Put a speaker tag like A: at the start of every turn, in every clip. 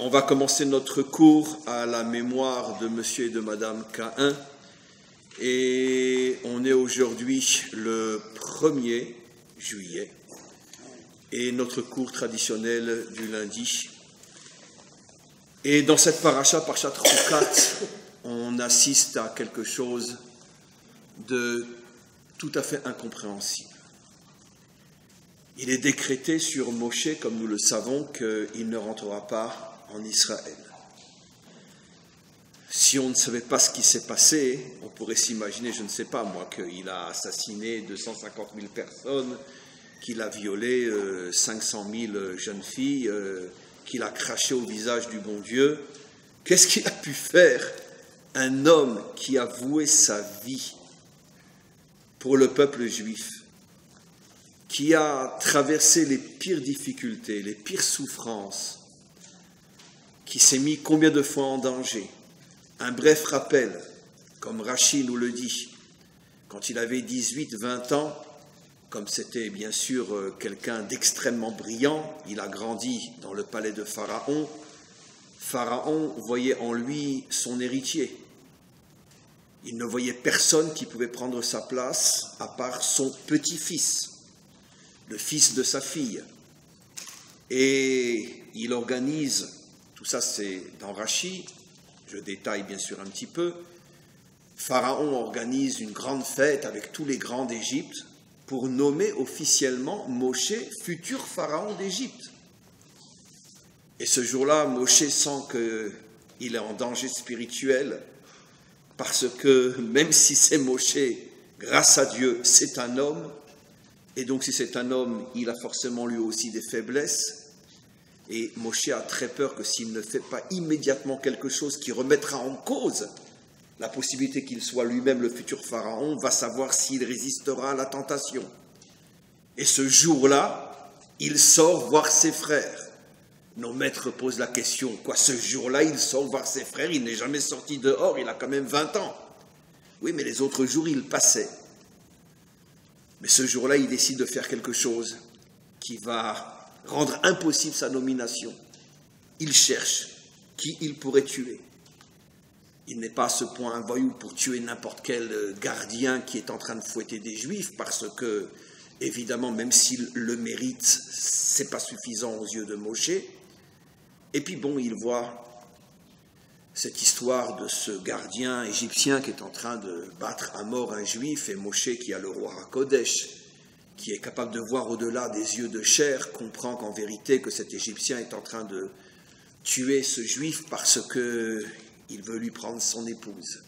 A: On va commencer notre cours à la mémoire de monsieur et de madame Caïn et on est aujourd'hui le 1er juillet et notre cours traditionnel du lundi. Et dans cette paracha, Parashat Chukat, on assiste à quelque chose de tout à fait incompréhensible. Il est décrété sur Moshe, comme nous le savons, qu'il ne rentrera pas en Israël. Si on ne savait pas ce qui s'est passé, on pourrait s'imaginer, je ne sais pas moi, qu'il a assassiné 250 000 personnes, qu'il a violé 500 000 jeunes filles, qu'il a craché au visage du bon Dieu. Qu'est-ce qu'il a pu faire, un homme qui a voué sa vie pour le peuple juif, qui a traversé les pires difficultés, les pires souffrances, qui s'est mis combien de fois en danger? Un bref rappel, comme Rachi nous le dit, quand il avait 18-20 ans, comme c'était bien sûr quelqu'un d'extrêmement brillant, il a grandi dans le palais de Pharaon. Pharaon voyait en lui son héritier. Il ne voyait personne qui pouvait prendre sa place à part son petit-fils, le fils de sa fille. Et il organise, tout ça c'est dans Rachi, je détaille bien sûr un petit peu, Pharaon organise une grande fête avec tous les grands d'Égypte pour nommer officiellement Moshe futur pharaon d'Égypte. Et ce jour-là, Moshe sent qu'il est en danger spirituel parce que même si c'est Moshe, grâce à Dieu, c'est un homme, et donc si c'est un homme, il a forcément lui aussi des faiblesses. Et Moshe a très peur que s'il ne fait pas immédiatement quelque chose qui remettra en cause la possibilité qu'il soit lui-même le futur pharaon, va savoir s'il résistera à la tentation. Et ce jour-là, il sort voir ses frères. Nos maîtres posent la question, quoi, ce jour-là, il sort voir ses frères, il n'est jamais sorti dehors, il a quand même 20 ans. Oui, mais les autres jours, il passait. Mais ce jour-là, il décide de faire quelque chose qui va rendre impossible sa nomination. Il cherche qui il pourrait tuer. Il n'est pas à ce point un voyou pour tuer n'importe quel gardien qui est en train de fouetter des Juifs, parce que, évidemment, même s'il le mérite, c'est pas suffisant aux yeux de Moshe. Et puis bon, il voit cette histoire de ce gardien égyptien qui est en train de battre à mort un Juif, et Moshe, qui a le roi HaKodesh, qui est capable de voir au-delà des yeux de chair, comprend qu'en vérité que cet Égyptien est en train de tuer ce Juif parce qu'il veut lui prendre son épouse.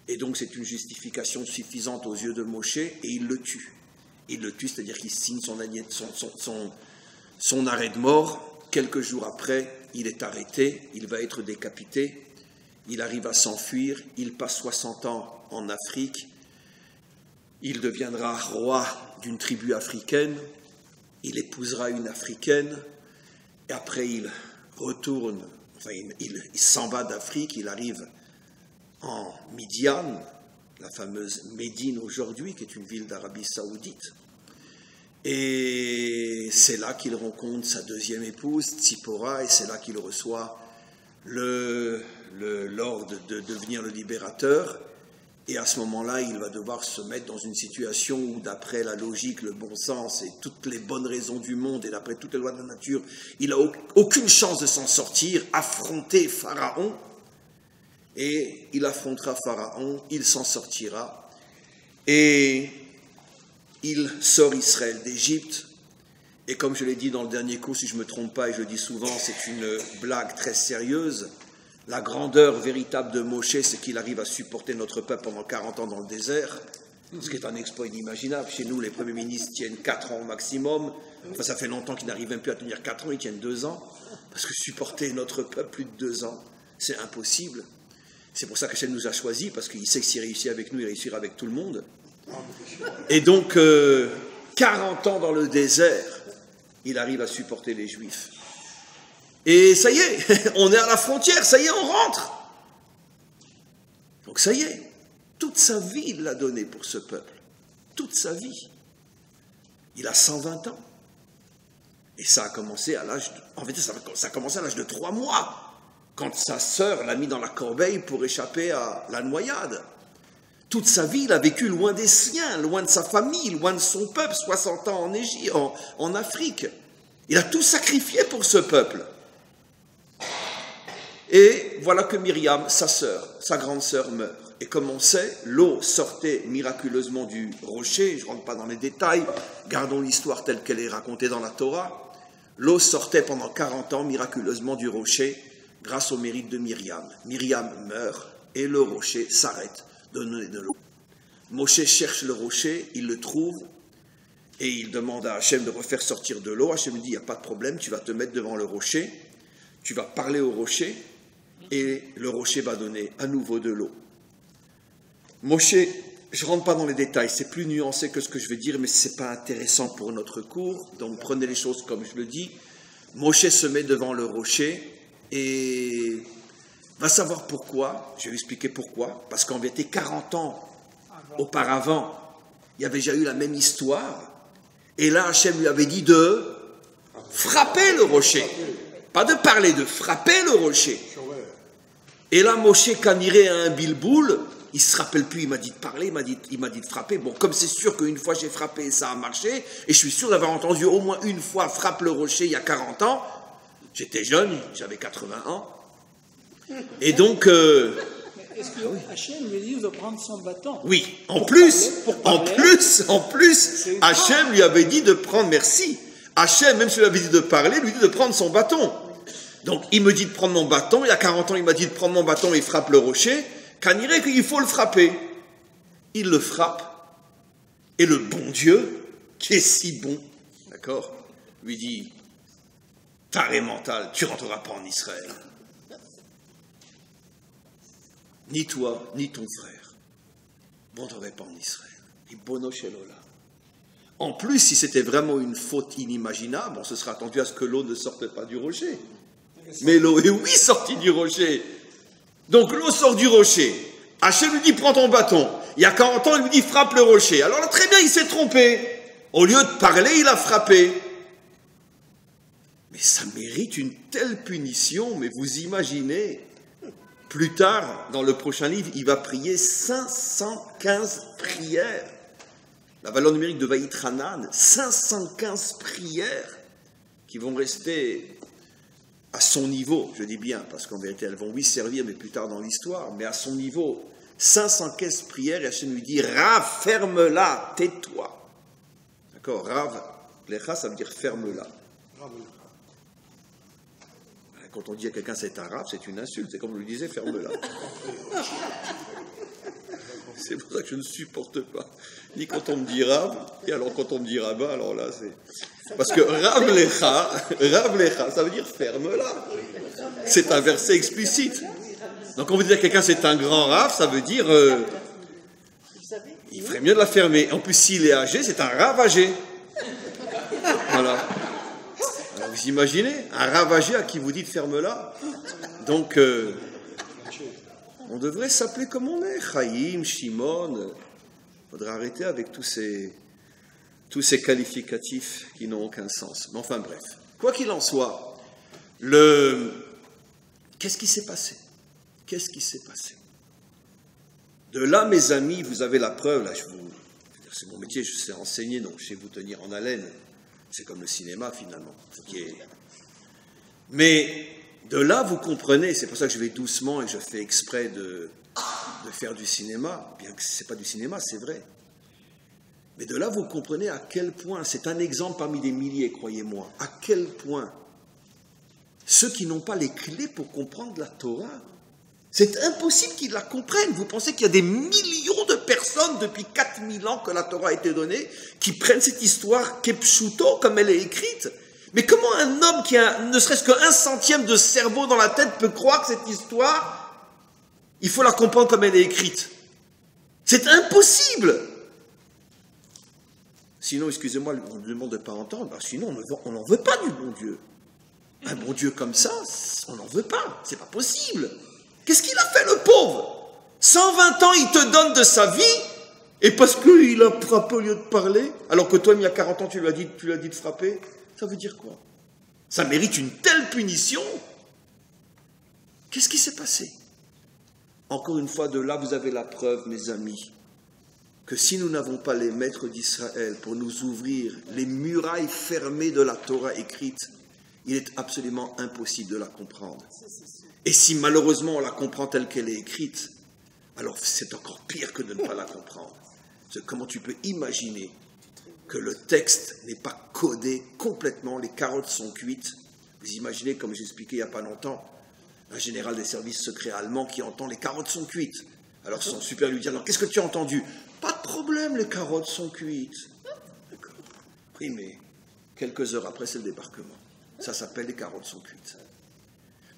A: Et donc c'est une justification suffisante aux yeux de Moshe, et il le tue. Il le tue, c'est-à-dire qu'il signe son arrêt de mort. Quelques jours après, il est arrêté, il va être décapité, il arrive à s'enfuir, il passe 60 ans en Afrique, il deviendra roi d'une tribu africaine, il épousera une africaine, et après il retourne, il s'en va d'Afrique, il arrive en Midian, la fameuse Médine aujourd'hui, qui est une ville d'Arabie Saoudite, et c'est là qu'il rencontre sa deuxième épouse, Tzipora, et c'est là qu'il reçoit l'ordre de devenir le libérateur. Et à ce moment-là, il va devoir se mettre dans une situation où, d'après la logique, le bon sens et toutes les bonnes raisons du monde, et d'après toutes les lois de la nature, il n'a aucune chance de s'en sortir, affronter Pharaon. Et il affrontera Pharaon, il s'en sortira. Et il sort Israël d'Égypte. Et comme je l'ai dit dans le dernier cours, si je ne me trompe pas, et je le dis souvent, c'est une blague très sérieuse. La grandeur véritable de Moshe, c'est qu'il arrive à supporter notre peuple pendant 40 ans dans le désert, ce qui est un exploit inimaginable. Chez nous, les premiers ministres tiennent 4 ans au maximum. Enfin, ça fait longtemps qu'ils n'arrivent même plus à tenir 4 ans, ils tiennent 2 ans. Parce que supporter notre peuple plus de 2 ans, c'est impossible. C'est pour ça qu'Hachem nous a choisis, parce qu'il sait que s'il réussit avec nous, il réussira avec tout le monde. Et donc, 40 ans dans le désert, il arrive à supporter les Juifs. Et ça y est, on est à la frontière, ça y est, on rentre. Donc ça y est, toute sa vie, il l'a donné pour ce peuple. Toute sa vie. Il a 120 ans. Et ça a commencé à l'âge, en fait, ça a commencé à l'âge de 3 mois, quand sa sœur l'a mis dans la corbeille pour échapper à la noyade. Toute sa vie, il a vécu loin des siens, loin de sa famille, loin de son peuple, 60 ans en Égypte, en Afrique. Il a tout sacrifié pour ce peuple. Et voilà que Myriam, sa sœur, sa grande sœur, meurt. Et comme on sait, l'eau sortait miraculeusement du rocher. Je ne rentre pas dans les détails, gardons l'histoire telle qu'elle est racontée dans la Torah. L'eau sortait pendant 40 ans miraculeusement du rocher grâce au mérite de Myriam. Myriam meurt et le rocher s'arrête de donner de l'eau. Moshe cherche le rocher, il le trouve et il demande à Hachem de refaire sortir de l'eau. Hachem lui dit, il n'y a pas de problème, tu vas te mettre devant le rocher, tu vas parler au rocher et le rocher va donner à nouveau de l'eau. Moshe, je ne rentre pas dans les détails, c'est plus nuancé que ce que je vais dire, mais ce n'est pas intéressant pour notre cours, donc prenez les choses comme je le dis. Moshe se met devant le rocher et va savoir pourquoi, je vais expliquer pourquoi, parce qu'en vérité, 40 ans auparavant, il y avait déjà eu la même histoire, et là, Hachem lui avait dit de frapper le rocher, pas de parler, de frapper le rocher. Et là, Moshe Kaniré a un bilboul, il ne se rappelle plus, il m'a dit de parler, il m'a dit de frapper. Bon, comme c'est sûr qu'une fois j'ai frappé, ça a marché, et je suis sûr d'avoir entendu au moins une fois frappe le rocher il y a 40 ans, j'étais jeune, j'avais 80 ans, et donc...
B: Est-ce que Hachem lui dit de prendre son bâton?
A: Oui, en plus, Hachem lui avait dit de prendre, merci, Hachem, même s'il lui avait dit de parler, lui dit de prendre son bâton. Donc, il me dit de prendre mon bâton, il y a 40 ans, il m'a dit de prendre mon bâton et il frappe le rocher, Kaniré qu'il faut le frapper. Il le frappe, et le bon Dieu, qui est si bon, d'accord, lui dit, taré mental, tu rentreras pas en Israël. Ni toi, ni ton frère, vous n'entrerez pas en Israël. Et bono shelola. En plus, si c'était vraiment une faute inimaginable, on se serait attendu à ce que l'eau ne sorte pas du rocher. Mais l'eau est oui sortie du rocher. Donc l'eau sort du rocher. Hachem lui dit prends ton bâton. Il y a 40 ans, il lui dit frappe le rocher. Alors là, très bien, il s'est trompé. Au lieu de parler, il a frappé. Mais ça mérite une telle punition, mais vous imaginez, plus tard, dans le prochain livre, il va prier 515 prières. La valeur numérique de Vaïtranan, 515 prières qui vont rester à son niveau, je dis bien, parce qu'en vérité, elles vont oui servir, mais plus tard dans l'histoire, mais à son niveau, 515 prières, et Hachem lui dit, Rav, ferme-la, tais-toi. D'accord, Rav, Lecha, ça veut dire ferme-la. Quand on dit à quelqu'un c'est un Rav, c'est une insulte, c'est comme on lui disait, ferme-la. C'est pour ça que je ne supporte pas, ni quand on me dit Rav, et alors quand on me dit Rabbin, alors là c'est... Parce que Rav Lecha, ça veut dire ferme-la. C'est un verset explicite. Donc quand vous dites à quelqu'un c'est un grand Rav, ça veut dire il ferait mieux de la fermer. En plus, s'il est âgé, c'est un Rav âgé. Voilà. Alors, vous imaginez un Rav âgé à qui vous dites ferme-la. Donc on devrait s'appeler comme on est, Chaim, Shimon. Il faudrait arrêter avec tous ces qualificatifs qui n'ont aucun sens. Mais enfin bref, quoi qu'il en soit, qu'est-ce qui s'est passé? Qu'est-ce qui s'est passé? De là, mes amis, vous avez la preuve, là, c'est mon métier, je sais enseigner, donc je sais vous tenir en haleine. C'est comme le cinéma, finalement. Mais de là, vous comprenez, c'est pour ça que je vais doucement et je fais exprès de faire du cinéma, bien que ce n'est pas du cinéma, c'est vrai. Mais de là, vous comprenez à quel point, c'est un exemple parmi des milliers, croyez-moi, à quel point ceux qui n'ont pas les clés pour comprendre la Torah, c'est impossible qu'ils la comprennent. Vous pensez qu'il y a des millions de personnes depuis 4000 ans que la Torah a été donnée, qui prennent cette histoire kepshuto, comme elle est écrite. Mais comment un homme qui a ne serait-ce qu'un centième de cerveau dans la tête peut croire que cette histoire, il faut la comprendre comme elle est écrite? C'est impossible. Sinon, excusez-moi, on ne demande de ne pas entendre, ben sinon on n'en veut pas du bon Dieu. Un bon Dieu comme ça, on n'en veut pas, c'est pas possible. Qu'est-ce qu'il a fait le pauvre? 120 ans, il te donne de sa vie, et parce qu'il a frappé au lieu de parler, alors que toi, il y a 40 ans, tu lui as dit de frapper, ça veut dire quoi? Ça mérite une telle punition. Qu'est-ce qui s'est passé? Encore une fois, de là, vous avez la preuve, mes amis, que si nous n'avons pas les maîtres d'Israël pour nous ouvrir les murailles fermées de la Torah écrite, il est absolument impossible de la comprendre. Et si malheureusement on la comprend telle qu'elle est écrite, alors c'est encore pire que de ne pas la comprendre. Comment tu peux imaginer que le texte n'est pas codé complètement, les carottes sont cuites? Vous imaginez, comme j'expliquais il n'y a pas longtemps, un général des services secrets allemands qui entend les carottes sont cuites. Alors son supérieur lui dit, alors qu'est-ce que tu as entendu? Pas de problème, les carottes sont cuites. D'accord. Oui, mais quelques heures après, c'est le débarquement. Ça s'appelle les carottes sont cuites.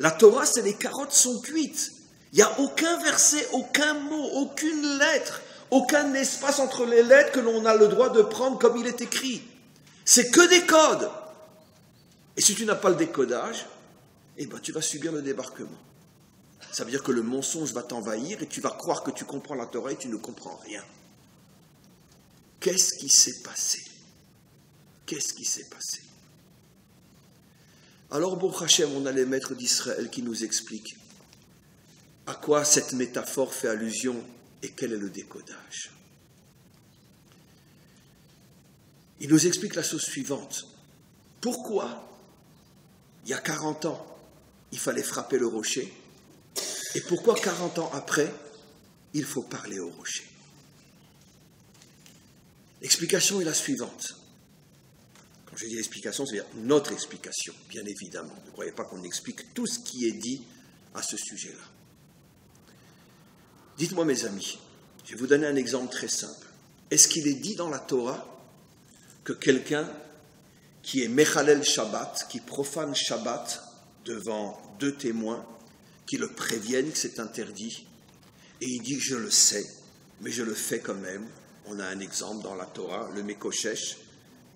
A: La Torah, c'est les carottes sont cuites. Il n'y a aucun verset, aucun mot, aucune lettre, aucun espace entre les lettres que l'on a le droit de prendre comme il est écrit. C'est que des codes. Et si tu n'as pas le décodage, eh ben, tu vas subir le débarquement. Ça veut dire que le mensonge va t'envahir et tu vas croire que tu comprends la Torah et tu ne comprends rien. Qu'est-ce qui s'est passé? Qu'est-ce qui s'est passé? Alors, Baruch Hashem, on a les maîtres d'Israël qui nous expliquent à quoi cette métaphore fait allusion et quel est le décodage. Il nous explique la chose suivante. Pourquoi, il y a 40 ans, il fallait frapper le rocher, et pourquoi 40 ans après, il faut parler au rocher? L'explication est la suivante. Quand je dis l'explication, c'est-à-dire notre explication, bien évidemment. Ne croyez pas qu'on explique tout ce qui est dit à ce sujet-là. Dites-moi, mes amis, je vais vous donner un exemple très simple. Est-ce qu'il est dit dans la Torah que quelqu'un qui est Mechalel Shabbat, qui profane Shabbat devant 2 témoins, qui le préviennent que c'est interdit, et il dit « je le sais, mais je le fais quand même ». On a un exemple dans la Torah, le Mekoshesh.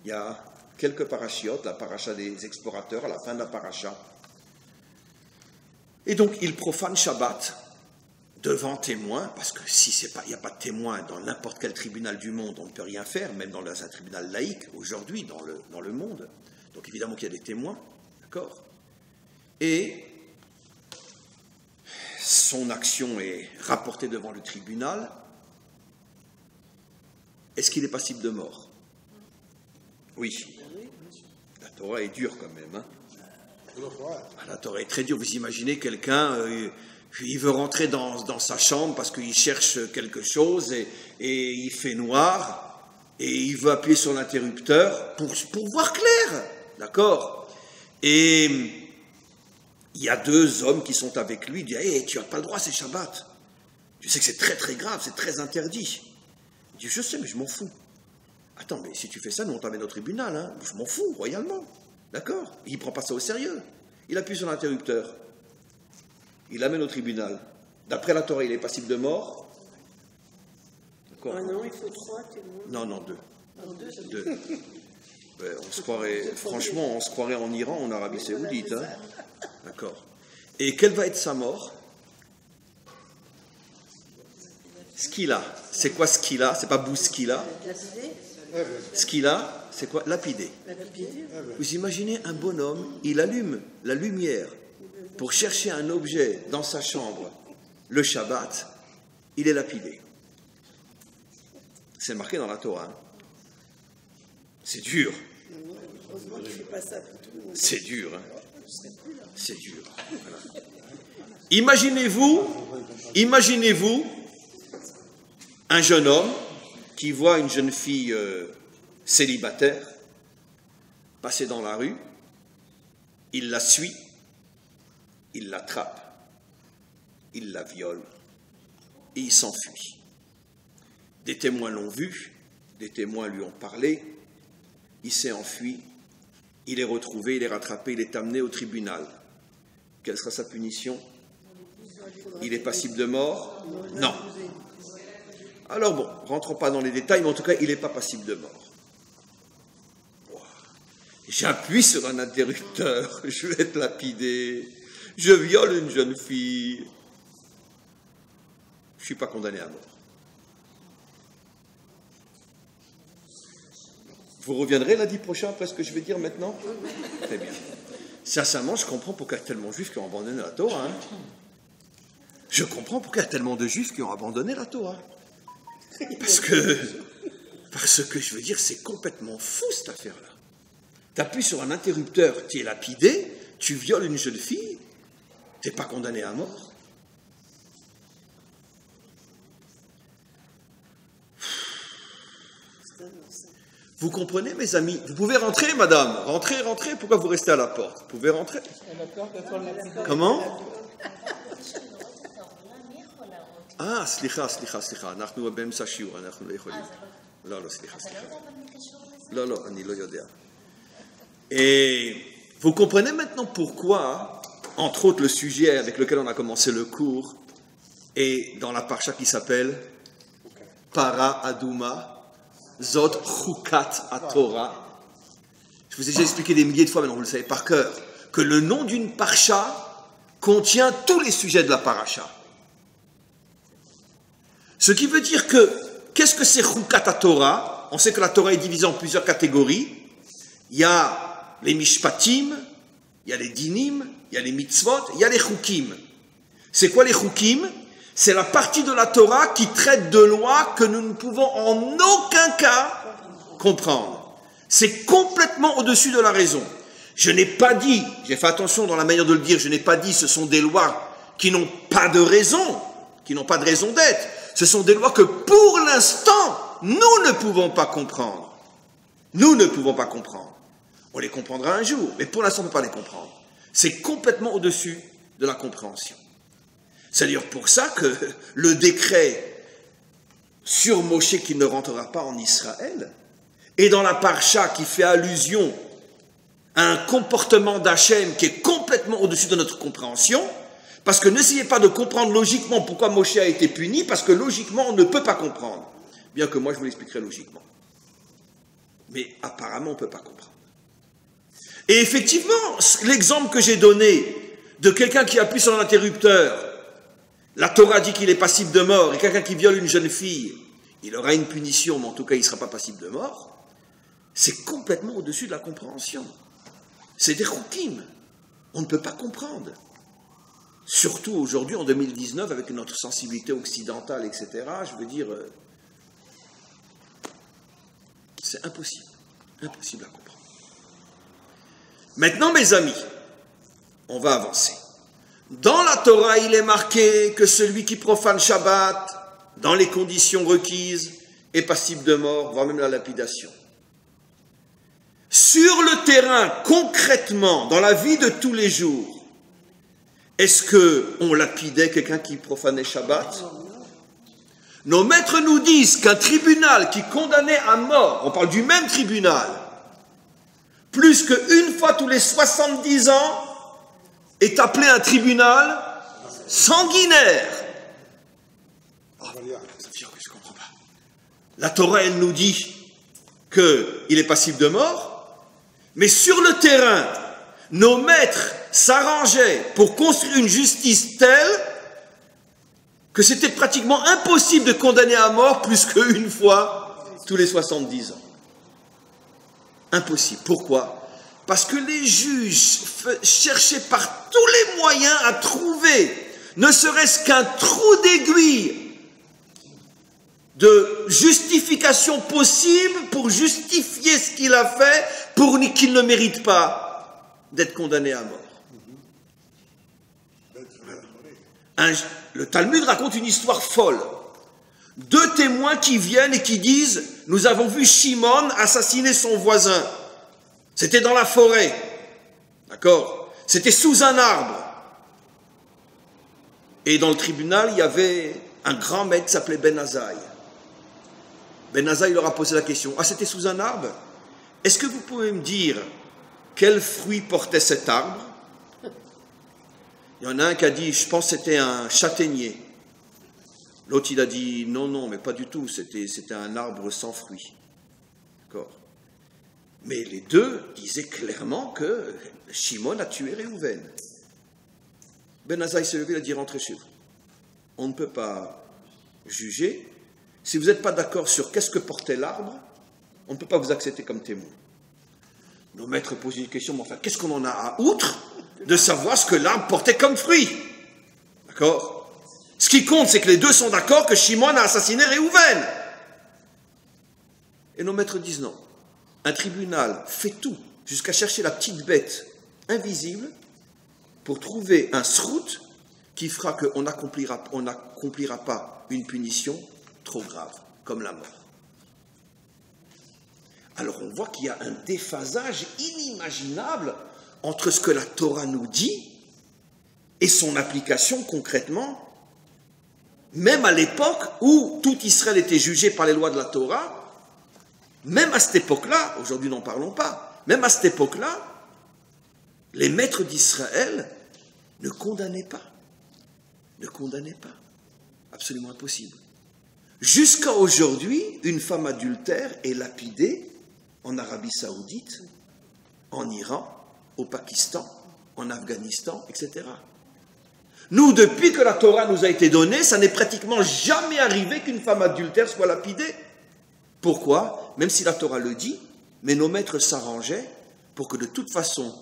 A: Il y a quelques parachiotes, la paracha des explorateurs, à la fin de la paracha. Et donc, il profane Shabbat devant témoins, parce que si il n'y a pas de témoins dans n'importe quel tribunal du monde, on ne peut rien faire, même dans un tribunal laïque, aujourd'hui, dans le monde. Donc, évidemment qu'il y a des témoins, d'accord? Et son action est rapportée devant le tribunal. Est-ce qu'il est passible de mort? Oui. La Torah est dure quand même. Hein? La Torah est très dure. Vous imaginez quelqu'un, il veut rentrer dans sa chambre parce qu'il cherche quelque chose et il fait noir et il veut appuyer sur l'interrupteur pour voir clair. D'accord? Et il y a 2 hommes qui sont avec lui. Il dit, hey, tu n'as pas le droit, c'est Shabbat. Tu sais que c'est très très grave, c'est très interdit. Il dit, je sais, mais je m'en fous. Attends, mais si tu fais ça, nous on t'amène au tribunal, hein. Je m'en fous, royalement. D'accord? Il ne prend pas ça au sérieux. Il appuie sur l'interrupteur. Il l'amène au tribunal. D'après la Torah, il est passible de mort. D'accord?
C: Ah non, il faut 3 témoins.
A: Non, 2.
C: Non, 2.
A: 2. Ouais, franchement, on se croirait en Iran, en Arabie Saoudite. Hein. D'accord. Et quelle va être sa mort? Skila. C'est quoi Skila? C'est pas Bouskila.
C: Lapidé.
A: Skila, c'est quoi? Lapidé. Vous imaginez un bonhomme, il allume la lumière pour chercher un objet dans sa chambre, le Shabbat, il est lapidé. C'est marqué dans la Torah. Hein. C'est dur.
C: Heureusement qu'il ne fait pas ça pour tout le monde.
A: C'est dur. Hein.
C: Je serais plus là.
A: C'est dur. Voilà. Imaginez-vous un jeune homme qui voit une jeune fille célibataire passer dans la rue, il la suit, il l'attrape, il la viole et il s'enfuit. Des témoins l'ont vu, des témoins lui ont parlé, il s'est enfui, il est retrouvé, il est rattrapé, il est amené au tribunal. Quelle sera sa punition? Il est passible de mort? Non. Alors bon, rentrons pas dans les détails, mais en tout cas, il n'est pas passible de mort. Wow. J'appuie sur un interrupteur, je vais être lapidé, je viole une jeune fille. Je ne suis pas condamné à mort. Vous reviendrez lundi prochain après ce que je vais dire maintenant? Très bien. Sincèrement, je comprends pourquoi il y a tellement de juifs qui ont abandonné la Torah. Hein. Je comprends pourquoi il y a tellement de juifs qui ont abandonné la Torah. Parce que je veux dire, c'est complètement fou cette affaire-là. Tu appuies sur un interrupteur, tu es lapidé, tu violes une jeune fille, tu n'es pas condamné à mort. Vous comprenez, mes amis? Vous pouvez rentrer, madame. Rentrez, rentrez. Pourquoi vous restez à la porte? Vous pouvez rentrer. Comment? Ah, slicha. אנחנו באמצע שיעור, אנחנו לא יכולים. לא, סליחה. לא, אני לא יודע. Et vous comprenez maintenant pourquoi, entre autres, le sujet avec lequel on a commencé le cours est dans la parcha qui s'appelle Para Aduma. Zot Chukat HaTorah. Je vous ai déjà expliqué des milliers de fois, maintenant vous le savez par cœur, que le nom d'une parcha contient tous les sujets de la paracha. Ce qui veut dire que, qu'est-ce que c'est Chukat HaTorah? On sait que la Torah est divisée en plusieurs catégories. Il y a les mishpatim, il y a les dinim, il y a les mitzvot, il y a les chukim. C'est quoi les chukim? C'est la partie de la Torah qui traite de lois que nous ne pouvons en aucun cas comprendre. C'est complètement au-dessus de la raison. Je n'ai pas dit, j'ai fait attention dans la manière de le dire, je n'ai pas dit ce sont des lois qui n'ont pas de raison, qui n'ont pas de raison d'être. Ce sont des lois que pour l'instant, nous ne pouvons pas comprendre. Nous ne pouvons pas comprendre. On les comprendra un jour, mais pour l'instant on ne peut pas les comprendre. C'est complètement au-dessus de la compréhension. C'est d'ailleurs pour ça que le décret sur Moshe qui ne rentrera pas en Israël est dans la parcha qui fait allusion à un comportement d'Hachem qui est complètement au-dessus de notre compréhension, parce que n'essayez pas de comprendre logiquement pourquoi Moshe a été puni, parce que logiquement on ne peut pas comprendre, bien que moi je vous l'expliquerai logiquement. Mais apparemment on ne peut pas comprendre. Et effectivement, l'exemple que j'ai donné de quelqu'un qui appuie sur l'interrupteur, la Torah dit qu'il est passible de mort, et quelqu'un qui viole une jeune fille, il aura une punition, mais en tout cas il ne sera pas passible de mort, c'est complètement au-dessus de la compréhension. C'est des chukim. On ne peut pas comprendre. Surtout aujourd'hui, en 2019, avec notre sensibilité occidentale, etc., je veux dire, c'est impossible. Impossible à comprendre. Maintenant, mes amis, on va avancer. Dans la Torah, il est marqué que celui qui profane Shabbat, dans les conditions requises, est passible de mort, voire même la lapidation. Sur le terrain, concrètement, dans la vie de tous les jours, est-ce qu'on lapidait quelqu'un qui profanait Shabbat? Nos maîtres nous disent qu'un tribunal qui condamnait à mort, on parle du même tribunal, plus qu'une fois tous les 70 ans, est appelé un tribunal sanguinaire. Oh, ça veut dire que je ne comprends pas. La Torah, elle nous dit qu'il est passible de mort, mais sur le terrain, nos maîtres s'arrangeaient pour construire une justice telle que c'était pratiquement impossible de condamner à mort plus qu'une fois tous les 70 ans. Impossible. Pourquoi? Parce que les juges cherchaient par tous les moyens à trouver, ne serait-ce qu'un trou d'aiguille de justification possible pour justifier ce qu'il a fait pour qu'il ne mérite pas d'être condamné à mort. Le Talmud raconte une histoire folle. Deux témoins qui viennent et qui disent « Nous avons vu Shimon assassiner son voisin. C'était dans la forêt. D'accord? C'était sous un arbre. Et dans le tribunal, il y avait un grand maître qui s'appelait Ben Azaï. Ben Azaï leur a posé la question « Ah, c'était sous un arbre? Est-ce que vous pouvez me dire quel fruit portait cet arbre ?» Il y en a un qui a dit « Je pense que c'était un châtaignier. » L'autre, il a dit « Non, mais pas du tout, c'était un arbre sans fruits. » D'accord? Mais les deux disaient clairement que Shimon a tué Réhouven. Ben Azaï s'est levé et a dit « Rentrez chez vous. On ne peut pas juger. Si vous n'êtes pas d'accord sur qu'est-ce que portait l'arbre, on ne peut pas vous accepter comme témoin. » Nos maîtres posent une question, mais enfin, qu'est-ce qu'on en a à outre de savoir ce que l'arbre portait comme fruit? D'accord? Ce qui compte, c'est que les deux sont d'accord que Shimon a assassiné Réhouven. Et nos maîtres disent non. Un tribunal fait tout, jusqu'à chercher la petite bête invisible, pour trouver un srout qui fera qu'on n'accomplira pas une punition trop grave, comme la mort. Alors on voit qu'il y a un déphasage inimaginable entre ce que la Torah nous dit et son application concrètement, même à l'époque où tout Israël était jugé par les lois de la Torah, même à cette époque-là, aujourd'hui n'en parlons pas, même à cette époque-là, les maîtres d'Israël ne condamnaient pas. Ne condamnaient pas. Absolument impossible. Jusqu'à aujourd'hui, une femme adultère est lapidée en Arabie Saoudite, en Iran, au Pakistan, en Afghanistan, etc. Nous, depuis que la Torah nous a été donnée, ça n'est pratiquement jamais arrivé qu'une femme adultère soit lapidée. Pourquoi? Même si la Torah le dit, mais nos maîtres s'arrangeaient pour que de toute façon,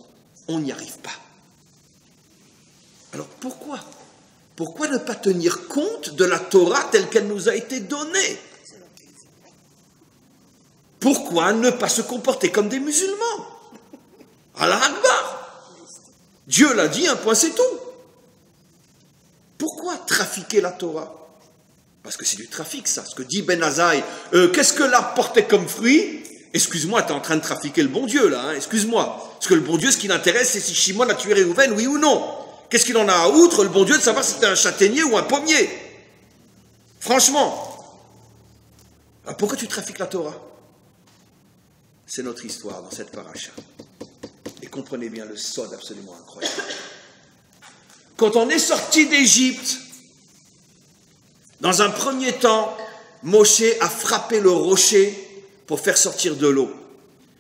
A: on n'y arrive pas. Alors pourquoi? Pourquoi ne pas tenir compte de la Torah telle qu'elle nous a été donnée? Pourquoi ne pas se comporter comme des musulmans? Allah Akbar! Dieu l'a dit, un point c'est tout. Pourquoi trafiquer la Torah? Parce que c'est du trafic, ça. Ce que dit Ben Azaï, qu'est-ce que l'arbre portait comme fruit? Excuse-moi, tu es en train de trafiquer le bon Dieu, là, hein, excuse-moi. Parce que le bon Dieu, ce qui l'intéresse, c'est si Shimon a tué Réhouven, oui ou non. Qu'est-ce qu'il en a à outre, le bon Dieu, de savoir si c'était un châtaignier ou un pommier? Franchement. Alors pourquoi tu trafiques la Torah? C'est notre histoire dans cette paracha. Et comprenez bien le sod absolument incroyable. Quand on est sorti d'Égypte, dans un premier temps, Moshe a frappé le rocher pour faire sortir de l'eau.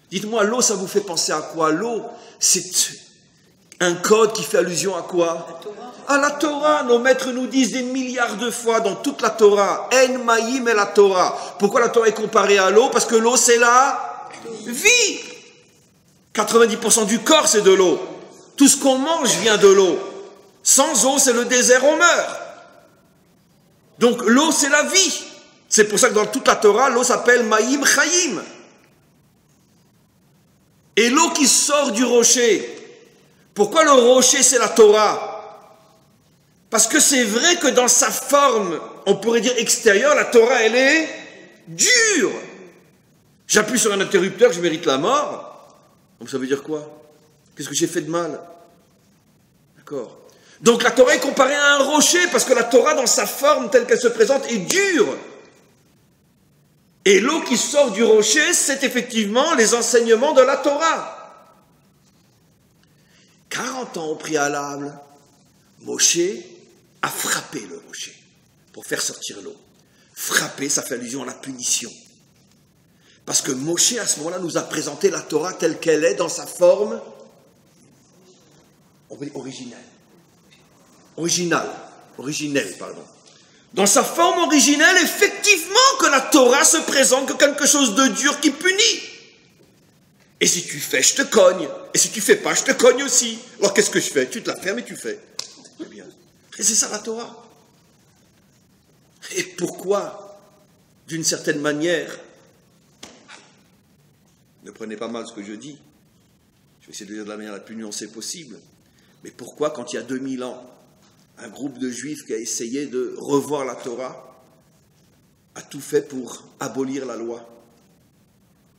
A: Dites-moi, l'eau, ça vous fait penser à quoi? L'eau, c'est un code qui fait allusion à quoi? À la Torah. Nos maîtres nous disent des milliards de fois dans toute la Torah, En Maïm et la Torah. Pourquoi la Torah est comparée à l'eau? Parce que l'eau, c'est la vie. 90% du corps, c'est de l'eau. Tout ce qu'on mange vient de l'eau. Sans eau, c'est le désert, on meurt. Donc l'eau, c'est la vie. C'est pour ça que dans toute la Torah, l'eau s'appelle Maïm Chaim. Et l'eau qui sort du rocher, pourquoi le rocher, c'est la Torah? Parce que c'est vrai que dans sa forme, on pourrait dire extérieure, la Torah, elle est dure. J'appuie sur un interrupteur, je mérite la mort. Donc ça veut dire quoi? Qu'est-ce que j'ai fait de mal? D'accord. Donc la Torah est comparée à un rocher, parce que la Torah, dans sa forme telle qu'elle se présente, est dure. Et l'eau qui sort du rocher, c'est effectivement les enseignements de la Torah. 40 ans au préalable, Moshe a frappé le rocher pour faire sortir l'eau. Frapper, ça fait allusion à la punition. Parce que Moshe, à ce moment-là, nous a présenté la Torah telle qu'elle est dans sa forme originelle, pardon. Dans sa forme originelle, effectivement, que la Torah se présente comme quelque chose de dur qui punit. Et si tu fais, je te cogne. Et si tu fais pas, je te cogne aussi. Alors qu'est-ce que je fais? Tu te la fermes et tu fais. Très bien. Et c'est ça la Torah. Et pourquoi, d'une certaine manière, ne prenez pas mal ce que je dis, je vais essayer de le dire de la manière la plus nuancée possible, mais pourquoi, quand il y a 2000 ans, un groupe de juifs qui a essayé de revoir la Torah a tout fait pour abolir la loi?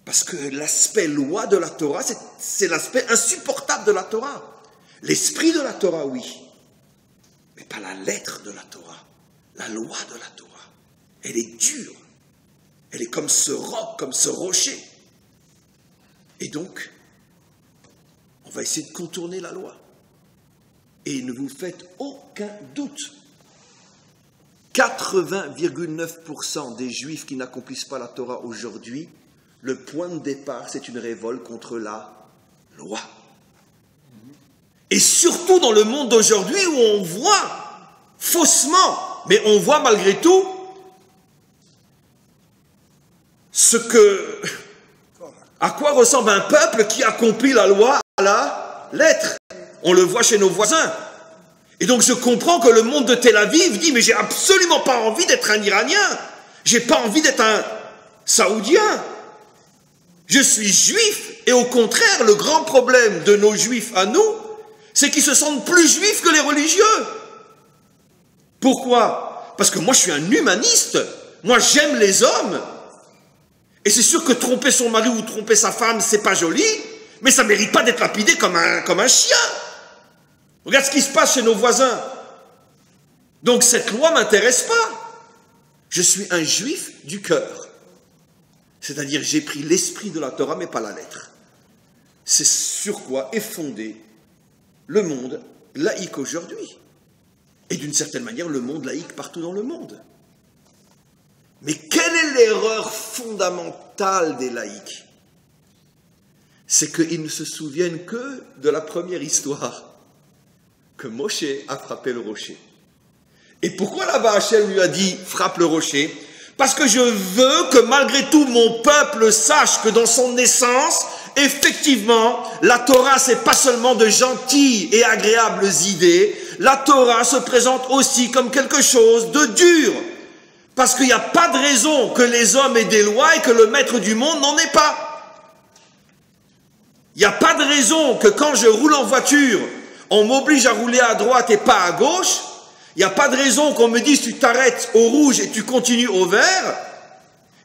A: Parce que l'aspect loi de la Torah, c'est l'aspect insupportable de la Torah. L'esprit de la Torah, oui, mais pas la lettre de la Torah, la loi de la Torah. Elle est dure, elle est comme ce roc, comme ce rocher. Et donc, on va essayer de contourner la loi. Et ne vous faites aucun doute, 80,9% des Juifs qui n'accomplissent pas la Torah aujourd'hui, le point de départ, c'est une révolte contre la loi. Et surtout dans le monde d'aujourd'hui où on voit faussement, mais on voit malgré tout ce que À quoi ressemble un peuple qui accomplit la loi à la lettre? On le voit chez nos voisins. Et donc je comprends que le monde de Tel Aviv dit, mais j'ai absolument pas envie d'être un Iranien. J'ai pas envie d'être un Saoudien. Je suis juif. Et au contraire, le grand problème de nos juifs à nous, c'est qu'ils se sentent plus juifs que les religieux. Pourquoi? Parce que moi je suis un humaniste. Moi j'aime les hommes. Et c'est sûr que tromper son mari ou tromper sa femme, c'est pas joli, mais ça mérite pas d'être lapidé comme un chien. Regarde ce qui se passe chez nos voisins. Donc cette loi m'intéresse pas. Je suis un juif du cœur. C'est-à-dire j'ai pris l'esprit de la Torah, mais pas la lettre. C'est sur quoi est fondé le monde laïque aujourd'hui. Et d'une certaine manière, le monde laïque partout dans le monde. Mais quelle est l'erreur fondamentale des laïcs? C'est qu'ils ne se souviennent que de la première histoire, que Moshe a frappé le rocher. Et pourquoi là-bas Hachem lui a dit « frappe le rocher » ? Parce que je veux que malgré tout mon peuple sache que dans son essence, effectivement, la Torah c'est pas seulement de gentilles et agréables idées, la Torah se présente aussi comme quelque chose de dur. Parce qu'il n'y a pas de raison que les hommes aient des lois et que le maître du monde n'en ait pas. Il n'y a pas de raison que quand je roule en voiture, on m'oblige à rouler à droite et pas à gauche. Il n'y a pas de raison qu'on me dise tu t'arrêtes au rouge et tu continues au vert.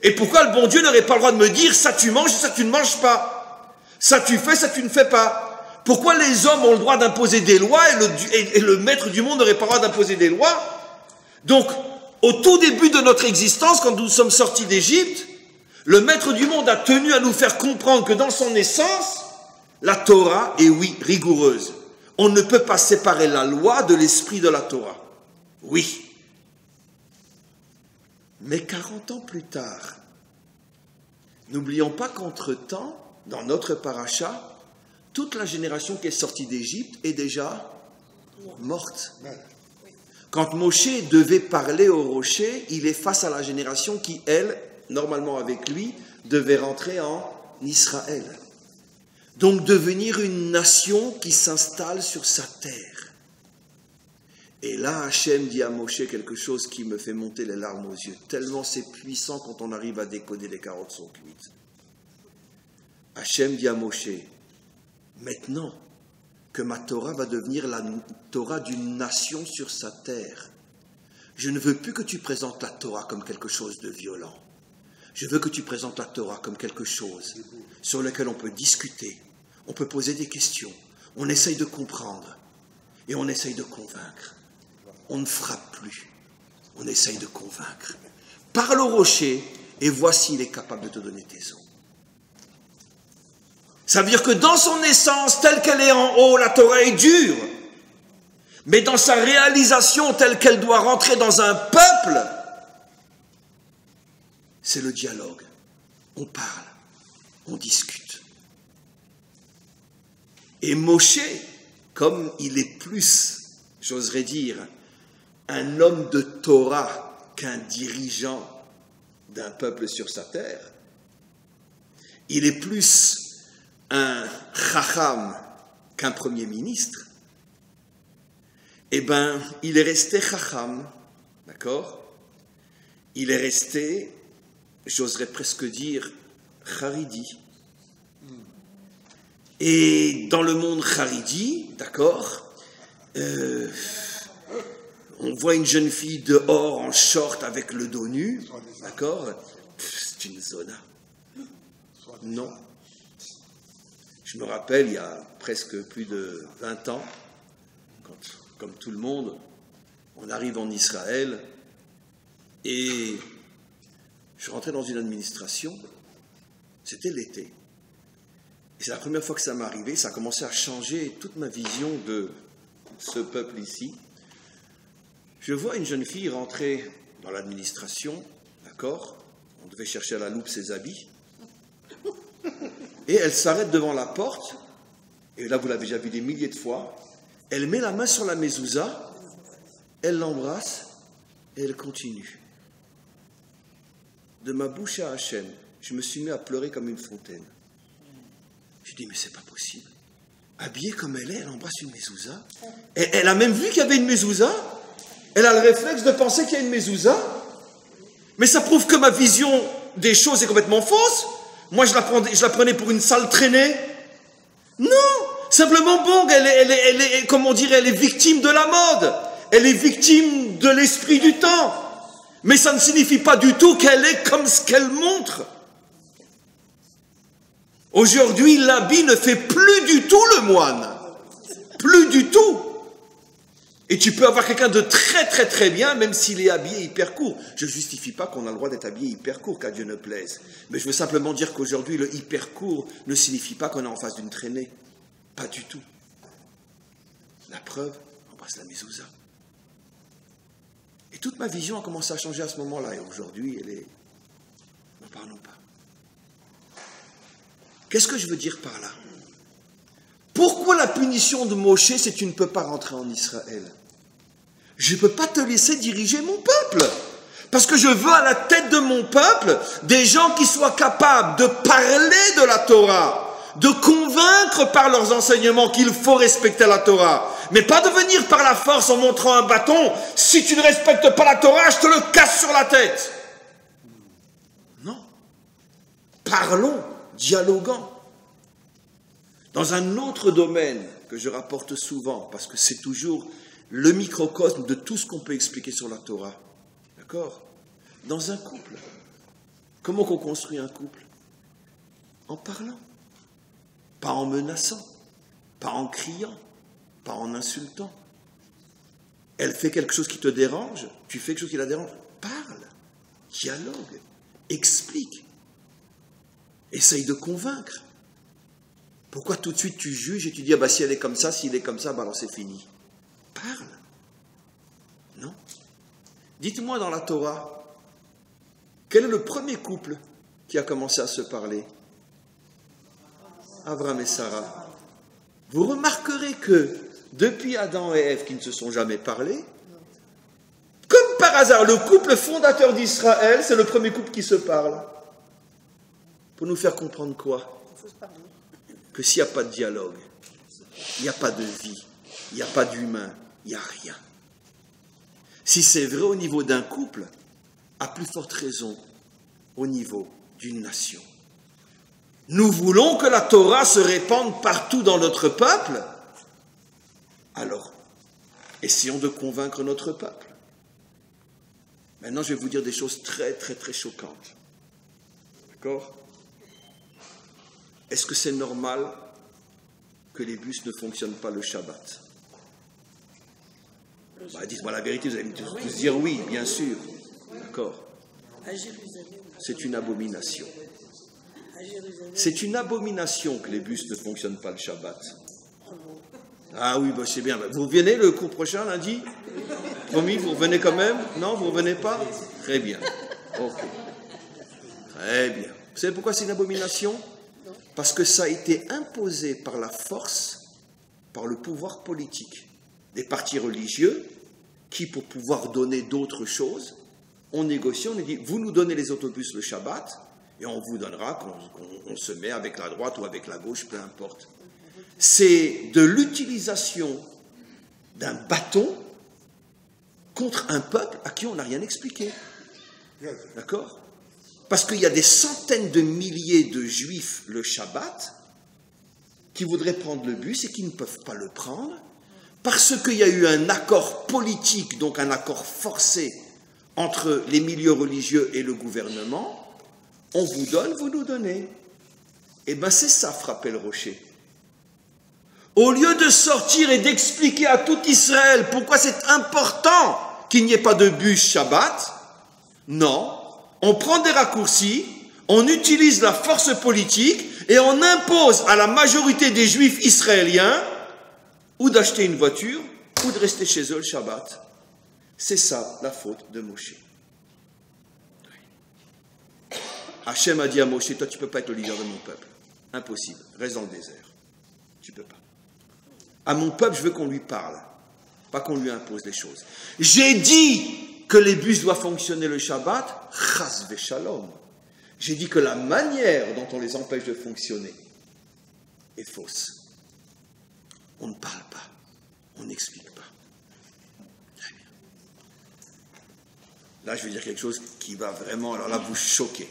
A: Et pourquoi le bon Dieu n'aurait pas le droit de me dire ça tu manges, ça tu ne manges pas. Ça tu fais, ça tu ne fais pas. Pourquoi les hommes ont le droit d'imposer des lois et le maître du monde n'aurait pas le droit d'imposer des lois? Donc, au tout début de notre existence, quand nous sommes sortis d'Égypte, le maître du monde a tenu à nous faire comprendre que dans son essence, la Torah est oui, rigoureuse. On ne peut pas séparer la loi de l'esprit de la Torah. Oui. Mais 40 ans plus tard, n'oublions pas qu'entre-temps, dans notre paracha, toute la génération qui est sortie d'Égypte est déjà morte. Quand Moshe devait parler au rocher, il est face à la génération qui, elle, normalement avec lui, devait rentrer en Israël. Donc devenir une nation qui s'installe sur sa terre. Et là, Hachem dit à Moshe quelque chose qui me fait monter les larmes aux yeux, tellement c'est puissant quand on arrive à décoder les carottes sont cuites. Hachem dit à Moshe, maintenant que ma Torah va devenir la Torah d'une nation sur sa terre, je ne veux plus que tu présentes la Torah comme quelque chose de violent. Je veux que tu présentes la Torah comme quelque chose sur lequel on peut discuter, on peut poser des questions, on essaye de comprendre et on essaye de convaincre. On ne frappe plus, on essaye de convaincre. Parle au rocher et voici il est capable de te donner tes eaux. Ça veut dire que dans son essence, telle qu'elle est en haut, la Torah est dure. Mais dans sa réalisation, telle qu'elle doit rentrer dans un peuple, c'est le dialogue. On parle, on discute. Et Moshe, comme il est plus, j'oserais dire, un homme de Torah qu'un dirigeant d'un peuple sur sa terre, il est plus un chacham qu'un premier ministre, eh bien, il est resté chacham, d'accord? Il est resté, j'oserais presque dire, charidi. Et dans le monde charidi, d'accord, on voit une jeune fille dehors en short avec le dos nu, d'accord? C'est une zona. Non. Je me rappelle, il y a presque plus de 20 ans, quand, comme tout le monde, on arrive en Israël et je rentrais dans une administration, c'était l'été. Et c'est la première fois que ça m'est arrivé, ça a commencé à changer toute ma vision de ce peuple ici. Je vois une jeune fille rentrer dans l'administration, d'accord? On devait chercher à la loupe ses habits. Et elle s'arrête devant la porte, et là vous l'avez déjà vu des milliers de fois, elle met la main sur la mezouza, elle l'embrasse, et elle continue. De ma bouche à Hachem, je me suis mis à pleurer comme une fontaine. Je dis, mais c'est pas possible. Habillée comme elle est, elle embrasse une mezouza. Et elle a même vu qu'il y avait une mezouza. Elle a le réflexe de penser qu'il y a une mezouza. Mais ça prouve que ma vision des choses est complètement fausse. Moi, je la prenais pour une sale traînée. Non, simplement, bon, elle est, comme on dirait, elle est victime de la mode. Elle est victime de l'esprit du temps. Mais ça ne signifie pas du tout qu'elle est comme ce qu'elle montre. Aujourd'hui, l'habit ne fait plus du tout le moine. Plus du tout. Et tu peux avoir quelqu'un de très très très bien, même s'il est habillé hyper court. Je ne justifie pas qu'on a le droit d'être habillé hyper court, qu'à Dieu ne plaise. Mais je veux simplement dire qu'aujourd'hui, le hyper court ne signifie pas qu'on est en face d'une traînée. Pas du tout. La preuve, on passe la mezouza. Et toute ma vision a commencé à changer à ce moment-là. Et aujourd'hui, elle est... N'en parlons pas. Qu'est-ce que je veux dire par là? Pourquoi la punition de Moshe, c'est tu ne peux pas rentrer en Israël? Je ne peux pas te laisser diriger mon peuple. Parce que je veux à la tête de mon peuple des gens qui soient capables de parler de la Torah, de convaincre par leurs enseignements qu'il faut respecter la Torah. Mais pas de venir par la force en montrant un bâton. Si tu ne respectes pas la Torah, je te le casse sur la tête. Non. Parlons, dialoguant. Dans un autre domaine que je rapporte souvent, parce que c'est toujours le microcosme de tout ce qu'on peut expliquer sur la Torah. D'accord? Dans un couple. Comment qu'on construit un couple? En parlant. Pas en menaçant. Pas en criant. Pas en insultant. Elle fait quelque chose qui te dérange, tu fais quelque chose qui la dérange. Parle. Dialogue. Explique. Essaye de convaincre. Pourquoi tout de suite tu juges et tu dis, ah bah si elle est comme ça, s'il est comme ça, bah alors c'est fini. Parle. Non. Dites-moi dans la Torah, quel est le premier couple qui a commencé à se parler? Abraham et Sarah. Vous remarquerez que depuis Adam et Ève qui ne se sont jamais parlé, comme par hasard, le couple fondateur d'Israël, c'est le premier couple qui se parle. Pour nous faire comprendre quoi? Que s'il n'y a pas de dialogue, il n'y a pas de vie, il n'y a pas d'humain, il n'y a rien. Si c'est vrai au niveau d'un couple, à plus forte raison au niveau d'une nation. Nous voulons que la Torah se répande partout dans notre peuple. Alors, essayons de convaincre notre peuple. Maintenant, je vais vous dire des choses très, très, très choquantes. D'accord? Est-ce que c'est normal que les bus ne fonctionnent pas le Shabbat? Bah, dites-moi la vérité, vous allez me tous dire oui, bien sûr. D'accord? C'est une abomination. C'est une abomination que les bus ne fonctionnent pas le Shabbat. Ah oui, bah, c'est bien. Vous revenez le cours prochain, lundi? Promis, vous revenez quand même? Non, vous ne revenez pas? Très bien. Ok. Très bien. Vous savez pourquoi c'est une abomination? Parce que ça a été imposé par la force, par le pouvoir politique. Des partis religieux qui, pour pouvoir donner d'autres choses, ont négocié, on a dit, vous nous donnez les autobus le Shabbat, et on vous donnera qu'on se met avec la droite ou avec la gauche, peu importe. C'est de l'utilisation d'un bâton contre un peuple à qui on n'a rien expliqué. D'accord? Parce qu'il y a des centaines de milliers de juifs le Shabbat qui voudraient prendre le bus et qui ne peuvent pas le prendre parce qu'il y a eu un accord politique, donc un accord forcé entre les milieux religieux et le gouvernement. On vous donne, vous nous donnez. Eh bien, c'est ça, frapper le rocher. Au lieu de sortir et d'expliquer à tout Israël pourquoi c'est important qu'il n'y ait pas de bus Shabbat, non, on prend des raccourcis, on utilise la force politique et on impose à la majorité des juifs israéliens ou d'acheter une voiture ou de rester chez eux le Shabbat. C'est ça la faute de Moshe. Hachem a dit à Moshe, toi tu ne peux pas être le leader de mon peuple. Impossible, reste dans le désert. Tu ne peux pas. À mon peuple, je veux qu'on lui parle, pas qu'on lui impose des choses. J'ai dit que les bus doivent fonctionner le Shabbat, chas v'shalom. J'ai dit que la manière dont on les empêche de fonctionner, est fausse. On ne parle pas, on n'explique pas. Très bien. Là, je vais dire quelque chose qui va vraiment, alors là, vous choquer.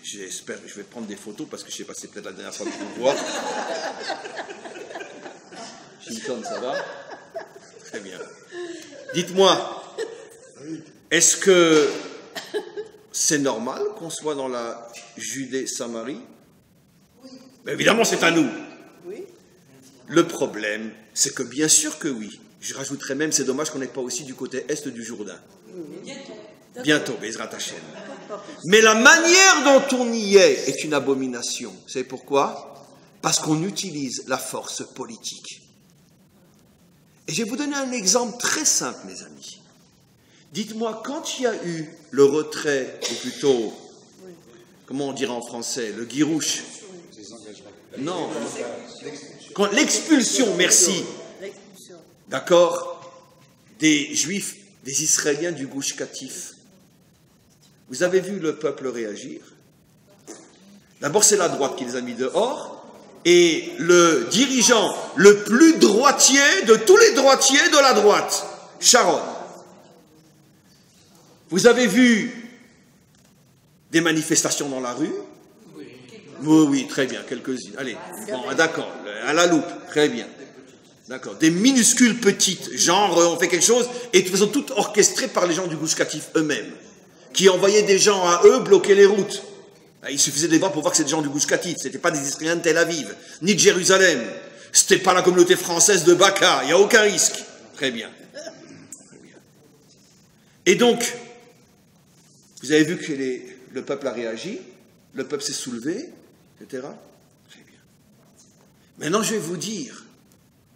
A: J'espère que je vais prendre des photos parce que je ne sais pas, c'est peut-être la dernière fois que je vous vois. Chilton, ça va? Très bien. Dites-moi, est-ce que c'est normal qu'on soit dans la Judée-Samarie? Oui. Mais évidemment, c'est à nous.
C: Oui.
A: Le problème, c'est que bien sûr que oui. Je rajouterais même, c'est dommage qu'on n'ait pas aussi du côté est du Jourdain. Bientôt, Bezrat Hashem. Mais la manière dont on y est une abomination. Vous savez pourquoi? Parce qu'on utilise la force politique. Et je vais vous donner un exemple très simple, mes amis. Dites-moi, quand il y a eu le retrait, ou plutôt, comment on dirait en français, le guirouche? Non. L'expulsion, merci. D'accord? Des Juifs, des Israéliens du Gush Katif. Vous avez vu le peuple réagir? D'abord, c'est la droite qui les a mis dehors, et le dirigeant le plus droitier de tous les droitiers de la droite, Sharon. Vous avez vu des manifestations dans la rue? Oui, très bien, quelques-unes. Allez, bon, d'accord, à la loupe, très bien. D'accord, des minuscules petites, genre on fait quelque chose, et de toute façon toutes orchestrées par les gens du Gush Katif eux-mêmes, qui envoyaient des gens à eux bloquer les routes. Il suffisait de les voir pour voir que c'était des gens du Gush Katif, ce n'était pas des Israéliens de Tel Aviv, ni de Jérusalem, ce n'était pas la communauté française de Baka, il n'y a aucun risque. Très bien. Et donc, vous avez vu que le peuple a réagi, le peuple s'est soulevé, etc. Très bien. Maintenant, je vais vous dire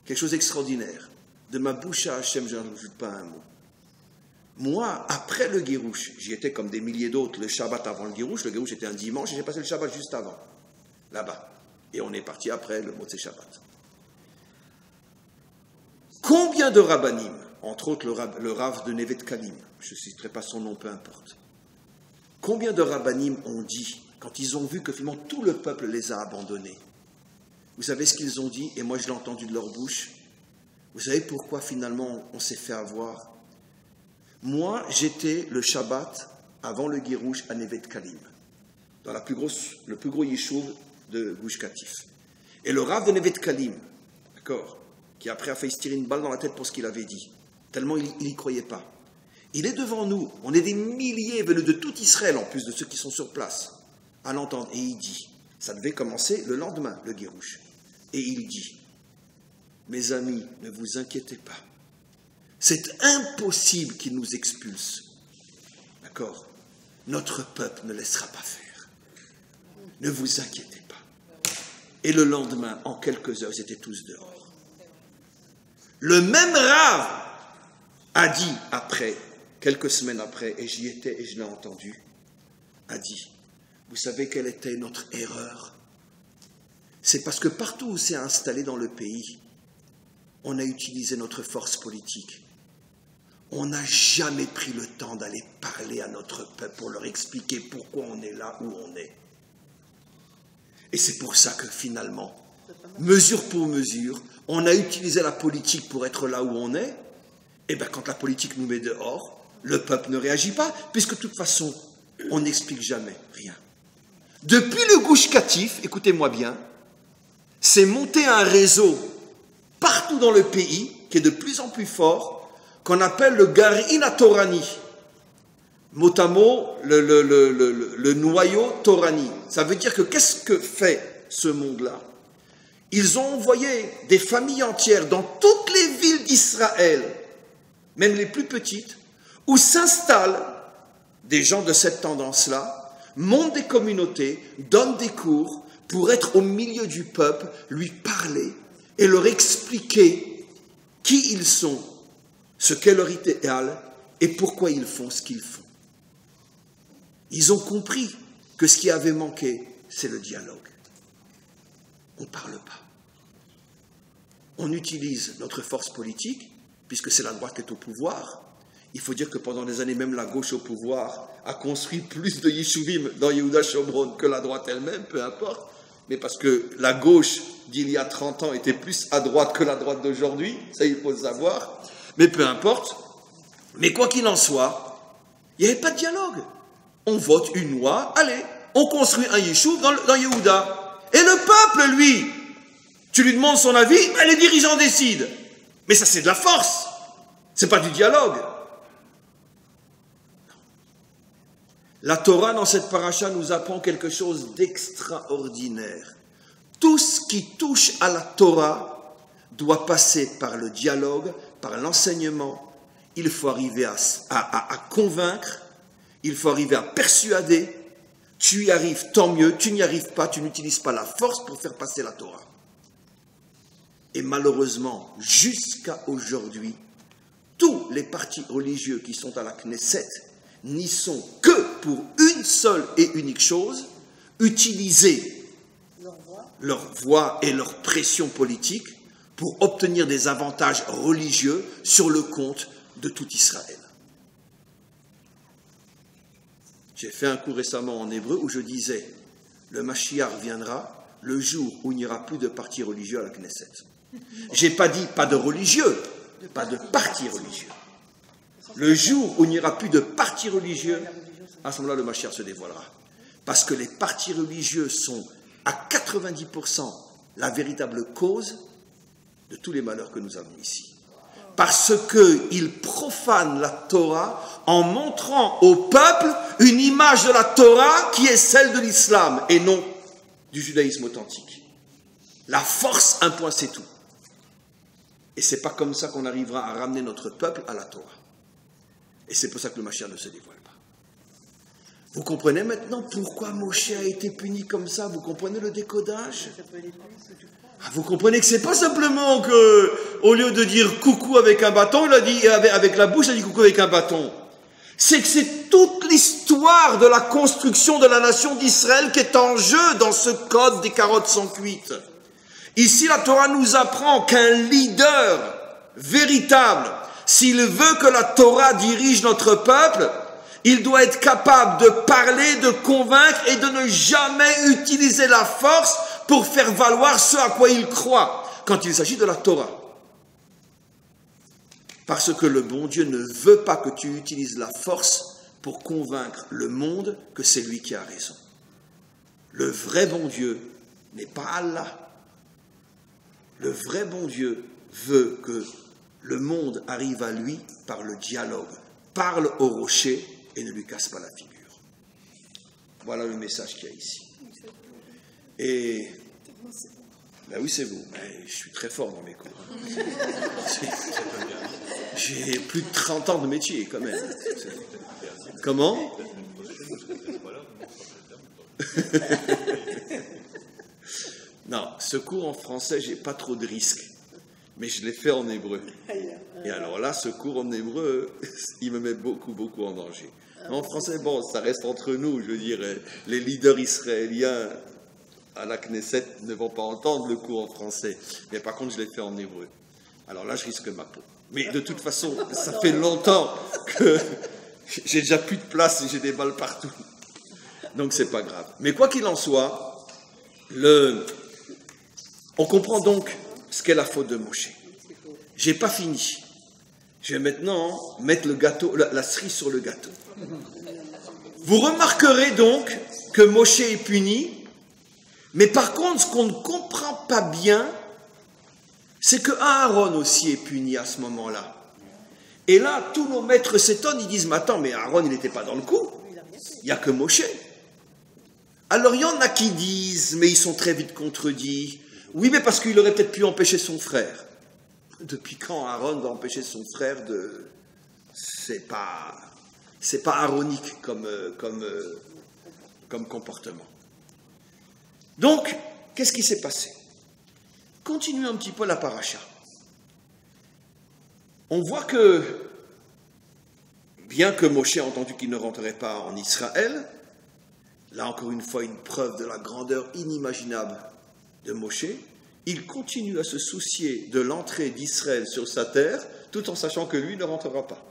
A: quelque chose d'extraordinaire. De ma bouche à Hachem, je n'en rajoute pas un mot. Moi, après le Guirouche, j'y étais comme des milliers d'autres, le Shabbat avant le Guirouche était un dimanche, et j'ai passé le Shabbat juste avant, là-bas. Et on est parti après le Motzei Shabbat. Combien de rabbinim, entre autres le Rav de Nevet Kalim, je ne citerai pas son nom, peu importe, combien de rabbinim ont dit, quand ils ont vu que finalement tout le peuple les a abandonnés, vous savez ce qu'ils ont dit, et moi je l'ai entendu de leur bouche, vous savez pourquoi finalement on s'est fait avoir? Moi, j'étais le Shabbat avant le Guirouche à Nevet Kalim, dans le plus gros yeshuv de Gush Katif. Et le Rav de Nevet Kalim, d'accord, qui après a failli se tirer une balle dans la tête pour ce qu'il avait dit, tellement il n'y croyait pas. Il est devant nous, on est des milliers venus de tout Israël, en plus de ceux qui sont sur place, à l'entendre. Et il dit, ça devait commencer le lendemain, le Guirouche. Et il dit, mes amis, ne vous inquiétez pas. C'est impossible qu'il nous expulse. D'accord? Notre peuple ne laissera pas faire. Ne vous inquiétez pas. Et le lendemain, en quelques heures, ils étaient tous dehors. Le même Rav a dit après, quelques semaines après, et j'y étais et je l'ai entendu, a dit, vous savez quelle était notre erreur? C'est parce que partout où c'est installé dans le pays, on a utilisé notre force politique. On n'a jamais pris le temps d'aller parler à notre peuple pour leur expliquer pourquoi on est là où on est. Et c'est pour ça que finalement, mesure pour mesure, on a utilisé la politique pour être là où on est. Et bien quand la politique nous met dehors, le peuple ne réagit pas, puisque de toute façon, on n'explique jamais rien. Depuis le Gush Katif, écoutez-moi bien, c'est monté un réseau partout dans le pays, qui est de plus en plus fort, qu'on appelle le Garin HaTorani. Mot à mot, le noyau Torani. Ça veut dire que qu'est-ce que fait ce monde-là? Ils ont envoyé des familles entières dans toutes les villes d'Israël, même les plus petites, où s'installent des gens de cette tendance-là, montent des communautés, donnent des cours pour être au milieu du peuple, lui parler et leur expliquer qui ils sont, ce qu'est leur idéal et pourquoi ils font ce qu'ils font. Ils ont compris que ce qui avait manqué, c'est le dialogue. On ne parle pas. On utilise notre force politique, puisque c'est la droite qui est au pouvoir. Il faut dire que pendant des années, même la gauche au pouvoir a construit plus de yeshuvim dans Yehuda Shomron que la droite elle-même, peu importe. mais parce que la gauche d'il y a 30 ans était plus à droite que la droite d'aujourd'hui, ça il faut le savoir, mais peu importe. Mais quoi qu'il en soit, il n'y avait pas de dialogue. On vote une loi, allez, on construit un yeshuv dans Yehuda. Et le peuple, lui, tu lui demandes son avis, les dirigeants décident. Mais ça, c'est de la force. C'est pas du dialogue. La Torah, dans cette paracha, nous apprend quelque chose d'extraordinaire. Tout ce qui touche à la Torah doit passer par le dialogue, par l'enseignement. Il faut arriver à convaincre, il faut arriver à persuader. Tu y arrives, tant mieux. Tu n'y arrives pas, tu n'utilises pas la force pour faire passer la Torah. Et malheureusement, jusqu'à aujourd'hui, tous les partis religieux qui sont à la Knesset n'y sont que pour une seule et unique chose, utiliser leur voix et leur pression politique pour obtenir des avantages religieux sur le compte de tout Israël. J'ai fait un cours récemment en hébreu où je disais « Le Mashiach viendra le jour où il n'y aura plus de partis religieux à la Knesset ». J'ai pas dit pas de religieux, pas de partis religieux. Le jour où il n'y aura plus de partis religieux, à ce moment-là, le Mashiach se dévoilera. Parce que les partis religieux sont à 90% la véritable cause de tous les malheurs que nous avons ici. Parce qu'ils profanent la Torah en montrant au peuple une image de la Torah qui est celle de l'islam et non du judaïsme authentique. La force, un point, c'est tout. Et c'est pas comme ça qu'on arrivera à ramener notre peuple à la Torah. Et c'est pour ça que le Mashiach ne se dévoile pas. Vous comprenez maintenant pourquoi Moshe a été puni comme ça? Vous comprenez le décodage? Vous comprenez que c'est pas simplement que, au lieu de dire coucou avec un bâton, il a dit, avec la bouche, il a dit coucou avec un bâton. C'est que c'est toute l'histoire de la construction de la nation d'Israël qui est en jeu dans ce code des carottes sans cuite. Ici, la Torah nous apprend qu'un leader véritable, s'il veut que la Torah dirige notre peuple, il doit être capable de parler, de convaincre et de ne jamais utiliser la force pour faire valoir ce à quoi il croit quand il s'agit de la Torah. Parce que le bon Dieu ne veut pas que tu utilises la force pour convaincre le monde que c'est lui qui a raison. Le vrai bon Dieu n'est pas Allah. Le vrai bon Dieu veut que le monde arrive à lui par le dialogue. Parle au rocher et ne lui casse pas la figure. Voilà le message qu'il y a ici. Et, ben oui, c'est vous. Mais je suis très fort dans mes cours. J'ai plus de 30 ans de métier, quand même. Comment? Non, ce cours en français, j'ai pas trop de risques. Mais je l'ai fait en hébreu. Et alors là, ce cours en hébreu, il me met beaucoup, beaucoup en danger. Mais en français, bon, ça reste entre nous. Je veux dire, les leaders israéliens à la Knesset ne vont pas entendre le cours en français. Mais par contre, je l'ai fait en hébreu. Alors là, je risque ma peau. Mais de toute façon, ça fait longtemps que j'ai déjà plus de place et j'ai des balles partout. Donc, c'est pas grave. Mais quoi qu'il en soit, on comprend donc ce qu'est la faute de Moshe. J'ai pas fini. Je vais maintenant mettre le gâteau, la cerise sur le gâteau. Vous remarquerez donc que Moshe est puni, mais par contre, ce qu'on ne comprend pas bien, c'est que Aaron aussi est puni à ce moment-là. Et là, tous nos maîtres s'étonnent, ils disent, mais attends, mais Aaron, il n'était pas dans le coup. Il n'y a que Moshe. Alors, il y en a qui disent, mais ils sont très vite contredits. Oui, mais parce qu'il aurait peut-être pu empêcher son frère. Depuis quand Aaron va empêcher son frère de... C'est pas aaronique comme comportement. Donc, qu'est-ce qui s'est passé? Continuons un petit peu la paracha. On voit que, bien que Moshe a entendu qu'il ne rentrerait pas en Israël, là encore une fois une preuve de la grandeur inimaginable de Moshe, il continue à se soucier de l'entrée d'Israël sur sa terre, tout en sachant que lui ne rentrera pas.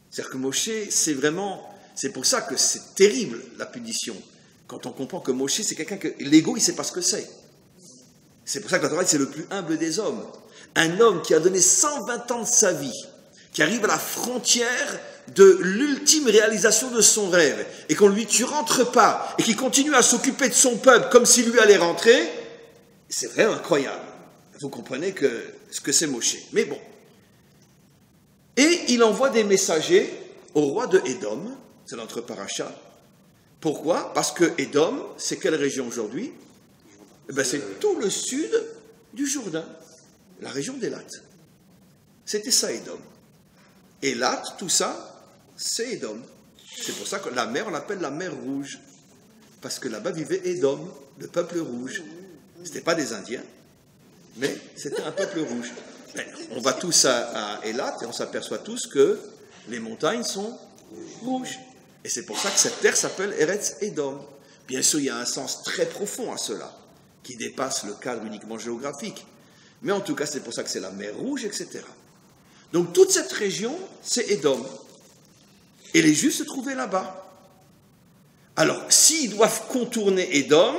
A: C'est-à-dire que Moshe, c'est pour ça que c'est terrible la punition. quand on comprend que Moshe, c'est quelqu'un que l'ego, il ne sait pas ce que c'est. C'est pour ça que la Torah, c'est le plus humble des hommes. Un homme qui a donné 120 ans de sa vie, qui arrive à la frontière de l'ultime réalisation de son rêve, et qu'on lui dit tu rentres pas, et qui continue à s'occuper de son peuple comme s'il lui allait rentrer, c'est vraiment incroyable. Vous comprenez ce que c'est Moshe. Mais bon. Et il envoie des messagers au roi de Édom, c'est notre paracha. Pourquoi? Parce que Édom, c'est quelle région aujourd'hui? C'est tout le sud du Jourdain, la région d'Élat. C'était ça Édom. Élat, tout ça, c'est Édom. C'est pour ça que la mer, on l'appelle la mer Rouge. Parce que là-bas vivait Édom, le peuple rouge. Ce n'était pas des Indiens, mais c'était un peuple rouge. On va tous à Élat et on s'aperçoit tous que les montagnes sont rouges. Et c'est pour ça que cette terre s'appelle Eretz Édom. Bien sûr, il y a un sens très profond à cela, qui dépasse le cadre uniquement géographique. Mais en tout cas, c'est pour ça que c'est la mer Rouge, etc. Donc toute cette région, c'est Édom. Et les Juifs se trouvaient là-bas. Alors, s'ils doivent contourner Édom,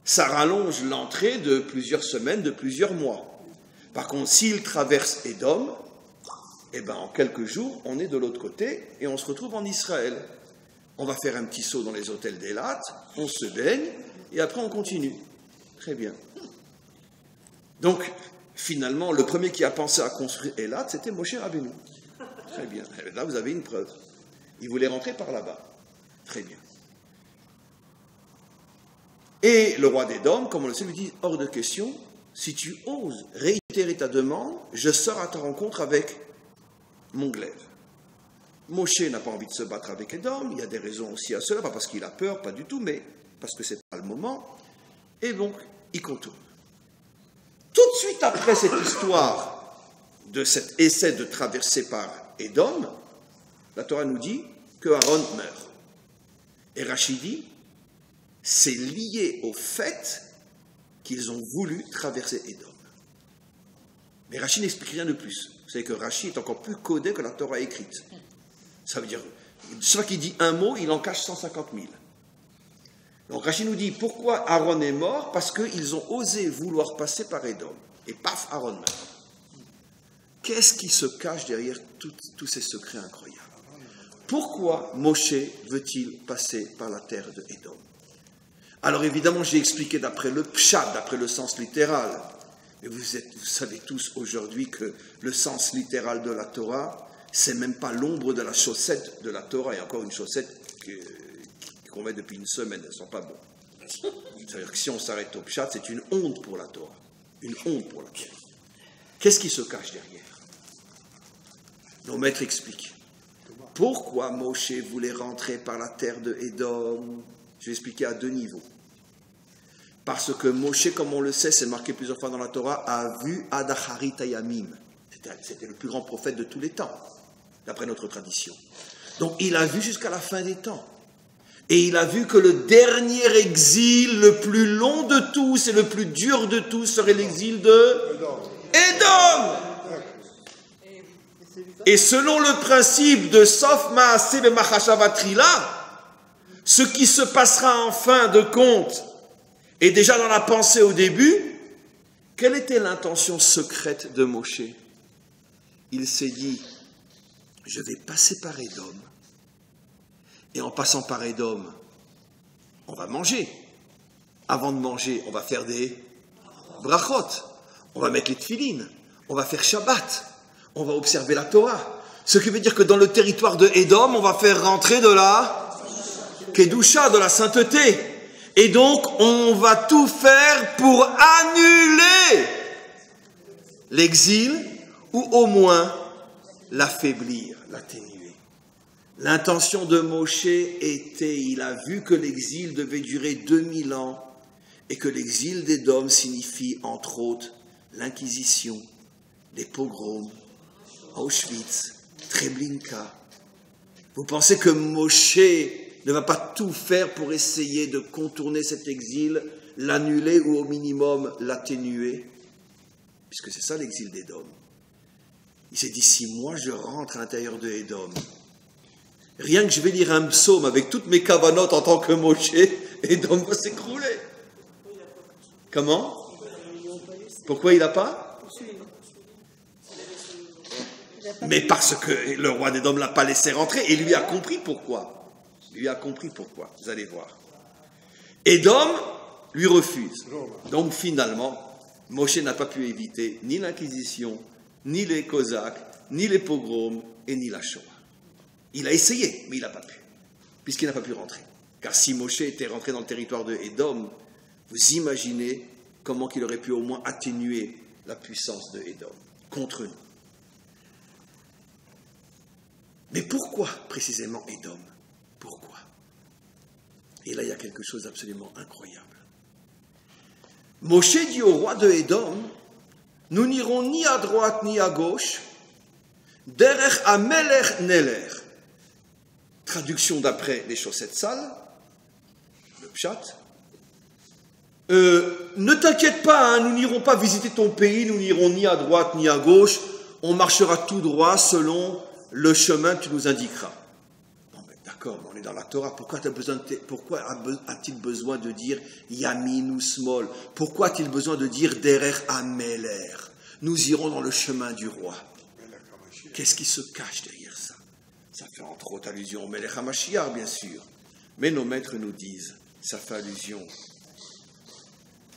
A: ça rallonge l'entrée de plusieurs semaines, de plusieurs mois. Par contre, s'ils traversent Édom, en quelques jours, on est de l'autre côté et on se retrouve en Israël. On va faire un petit saut dans les hôtels d'Élat, on se baigne et après on continue. Très bien. Donc, finalement, le premier qui a pensé à construire Élat, c'était Moshe Rabbeinu. Très bien. Et là, vous avez une preuve. Il voulait rentrer par là-bas. Très bien. Et le roi d'Édom, comme on le sait, lui dit, hors de question, si tu oses réitérer ta demande, je sors à ta rencontre avec mon glaive. Moshe n'a pas envie de se battre avec Édom, il y a des raisons aussi à cela, pas parce qu'il a peur, pas du tout, mais parce que c'est pas le moment. Et donc, il contourne. Tout de suite après cette histoire de cet essai de traverser par Édom, la Torah nous dit que Aaron meurt. Et Rachid dit, c'est lié au fait qu'ils ont voulu traverser Édom. Mais Rachid n'explique rien de plus. Vous savez que Rachid est encore plus codé que la Torah écrite. Ça veut dire, chaque fois qu'il dit un mot, il en cache 150 000. Donc Rachid nous dit, pourquoi Aaron est mort? Parce qu'ils ont osé vouloir passer par Édom. Et paf, Aaron meurt. Qu'est-ce qui se cache derrière tous ces secrets incroyables? Pourquoi Moshe veut-il passer par la terre de Édom? Alors évidemment, j'ai expliqué d'après le pshat, d'après le sens littéral. Mais vous savez tous aujourd'hui que le sens littéral de la Torah, c'est même pas l'ombre de la chaussette de la Torah. Il y a encore une chaussette qu'on met depuis une semaine, elles ne sont pas bonnes. C'est-à-dire que si on s'arrête au pshat, c'est une honte pour la Torah. Une honte pour la Torah. Qu'est-ce qui se cache derrière? Nos maîtres expliquent. Pourquoi Moshe voulait rentrer par la terre de Édom? Je vais expliquer à deux niveaux. Parce que Moshe, comme on le sait, c'est marqué plusieurs fois dans la Torah, a vu Adacharit Hayamim. C'était le plus grand prophète de tous les temps, d'après notre tradition. Donc il a vu jusqu'à la fin des temps. Et il a vu que le dernier exil, le plus long de tous et le plus dur de tous, serait l'exil de Édom. Et selon le principe de Sof Maaseh B'Machashavatrila, ce qui se passera en fin de compte, et déjà dans la pensée au début, quelle était l'intention secrète de Moshe? Il s'est dit, je vais passer par Édom, et en passant par Édom, on va manger. Avant de manger, on va faire des brachot, on va mettre les tefilines, on va faire Shabbat, on va observer la Torah. Ce qui veut dire que dans le territoire de Édom, on va faire rentrer de la Kedusha, de la sainteté. Et donc, on va tout faire pour annuler l'exil, ou au moins l'affaiblir, l'atténuer. L'intention de Moshe était, il a vu que l'exil devait durer 2000 ans, et que l'exil d'Édom signifie, entre autres, l'Inquisition, les pogroms, Auschwitz, Treblinka. Vous pensez que Moshe ne va pas tout faire pour essayer de contourner cet exil, l'annuler ou au minimum l'atténuer? Puisque c'est ça l'exil d'Édom. Il s'est dit, si moi je rentre à l'intérieur de Édom, rien que je vais lire un psaume avec toutes mes cavanotes en tant que Moshe, Édom va s'écrouler. Comment? Pourquoi il n'a pas? Mais parce que le roi d'Édom ne l'a pas laissé rentrer et lui a compris pourquoi. Lui a compris pourquoi, vous allez voir. Édom lui refuse. Donc finalement, Moshe n'a pas pu éviter ni l'Inquisition, ni les Cosaques, ni les pogroms et ni la Shoah. Il a essayé, mais il n'a pas pu, puisqu'il n'a pas pu rentrer. Car si Moshe était rentré dans le territoire de Édom, vous imaginez comment il aurait pu au moins atténuer la puissance de Édom contre nous. Mais pourquoi précisément Édom? Pourquoi? Et là, il y a quelque chose d'absolument incroyable. Moshe dit au roi de Édom, nous n'irons ni à droite ni à gauche, derech amelech neler. Traduction d'après les chaussettes sales, le pshat. Ne t'inquiète pas, hein, nous n'irons pas visiter ton pays, nous n'irons ni à droite ni à gauche, on marchera tout droit selon le chemin que tu nous indiqueras. Bon, mais d'accord, on est dans la Torah, pourquoi a-t-il besoin de dire yamin ou smol? Pourquoi a-t-il besoin de dire derech ameler? Nous irons dans le chemin du roi. Qu'est-ce qui se cache derrière ça? Ça fait entre autres allusion au Melech HaMashiach, bien sûr. Mais nos maîtres nous disent, ça fait allusion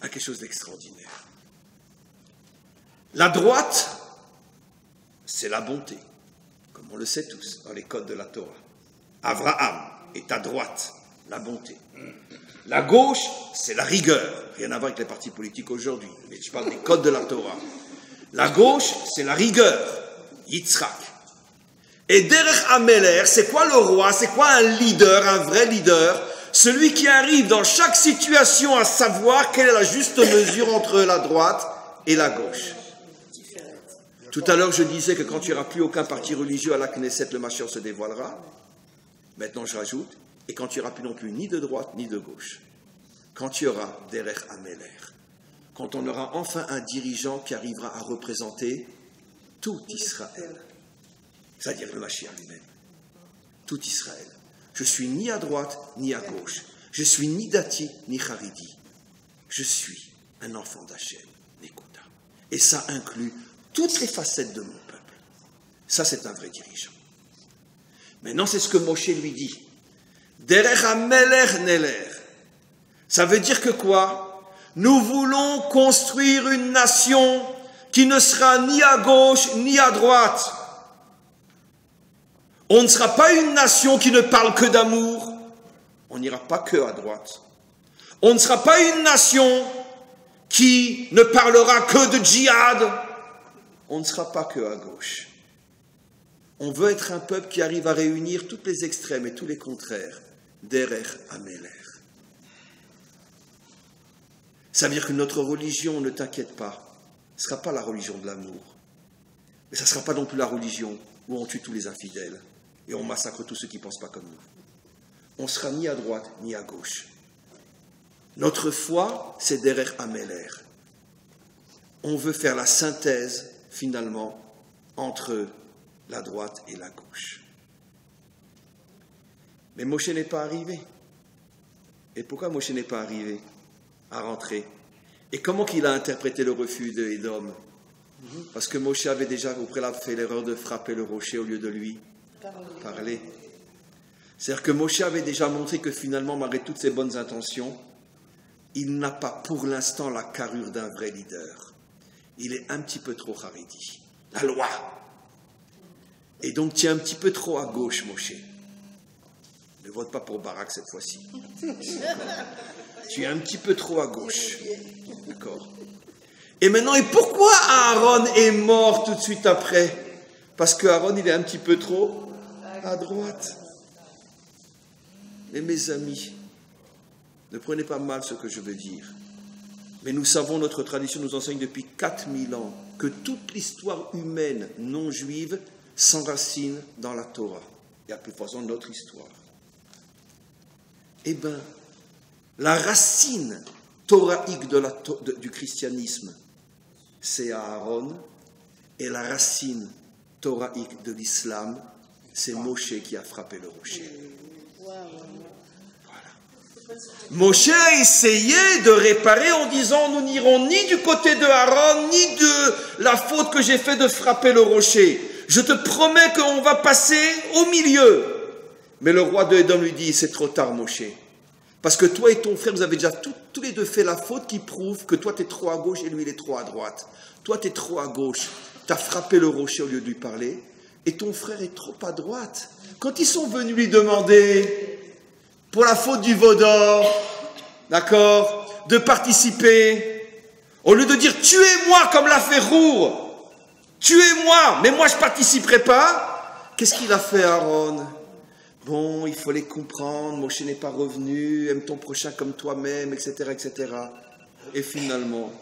A: à quelque chose d'extraordinaire. La droite, c'est la bonté, comme on le sait tous dans les codes de la Torah. Abraham est à droite, la bonté. La gauche, c'est la rigueur. Rien à voir avec les partis politiques aujourd'hui, mais je parle des codes de la Torah. La gauche, c'est la rigueur, Yitzhak. Et derech ameler, c'est quoi le roi? C'est quoi un leader, un vrai leader? Celui qui arrive dans chaque situation à savoir quelle est la juste mesure entre la droite et la gauche. Tout à l'heure, je disais que quand il n'y aura plus aucun parti religieux à la Knesset, le Mashiach se dévoilera. Maintenant, je rajoute, et quand il n'y aura plus non plus ni de droite ni de gauche. Quand il y aura derech ameler, quand on aura enfin un dirigeant qui arrivera à représenter tout Israël, c'est-à-dire le Mashiach lui-même, tout Israël. Je suis ni à droite ni à gauche. Je suis ni dati ni haridi. Je suis un enfant d'Hachem, Nekuda. Et ça inclut toutes les facettes de mon peuple. Ça, c'est un vrai dirigeant. Maintenant, c'est ce que Moshe lui dit. Derech amelech neler. Ça veut dire que quoi? Nous voulons construire une nation qui ne sera ni à gauche ni à droite. On ne sera pas une nation qui ne parle que d'amour. On n'ira pas que à droite. On ne sera pas une nation qui ne parlera que de djihad. On ne sera pas que à gauche. On veut être un peuple qui arrive à réunir toutes les extrêmes et tous les contraires. Derech ameler. Ça veut dire que notre religion, ne t'inquiète pas, ne sera pas la religion de l'amour. Mais ça ne sera pas non plus la religion où on tue tous les infidèles et on massacre tous ceux qui ne pensent pas comme nous. On ne sera ni à droite ni à gauche. Notre foi, c'est derech ameler. On veut faire la synthèse, finalement, entre la droite et la gauche. Mais Moshe n'est pas arrivé. Et pourquoi Moshe n'est pas arrivé à rentrer? Et comment qu'il a interprété le refus de Édom? Parce que Moshe avait déjà au préalable fait l'erreur de frapper le rocher au lieu de lui parler. C'est-à-dire que Moshe avait déjà montré que finalement, malgré toutes ses bonnes intentions, il n'a pas pour l'instant la carrure d'un vrai leader. Il est un petit peu trop haridi. La loi. Et donc, tu es un petit peu trop à gauche, Moshe. Ne vote pas pour Barak cette fois-ci. Tu es un petit peu trop à gauche. D'accord. Et maintenant, et pourquoi Aaron est mort tout de suite après? Parce que Aaron, il est un petit peu trop à droite. Mais mes amis, ne prenez pas mal ce que je veux dire. Mais nous savons, notre tradition nous enseigne depuis 4000 ans que toute l'histoire humaine non juive s'enracine dans la Torah. Et à plus forte raison notre histoire. Eh bien, la racine thoraïque du christianisme, c'est Aaron, et la racine thoraïque de l'islam, c'est Moshe qui a frappé le rocher. Voilà. Moshe a essayé de réparer en disant nous n'irons ni du côté de Aaron, ni de la faute que j'ai fait de frapper le rocher. Je te promets qu'on va passer au milieu. Mais le roi de Édom lui dit, c'est trop tard Moshe. Parce que toi et ton frère, vous avez déjà tous les deux fait la faute qui prouve que toi tu es trop à gauche et lui il est trop à droite. Toi tu es trop à gauche, tu as frappé le rocher au lieu de lui parler, et ton frère est trop à droite. Quand ils sont venus lui demander... pour la faute du veau d'or, d'accord, de participer, au lieu de dire « tuez-moi comme l'a fait Rour, tuez-moi, mais moi je ne participerai pas », qu'est-ce qu'il a fait Aaron? Bon, il faut les comprendre, Moshe n'est pas revenu, aime ton prochain comme toi-même, etc., etc. Et finalement,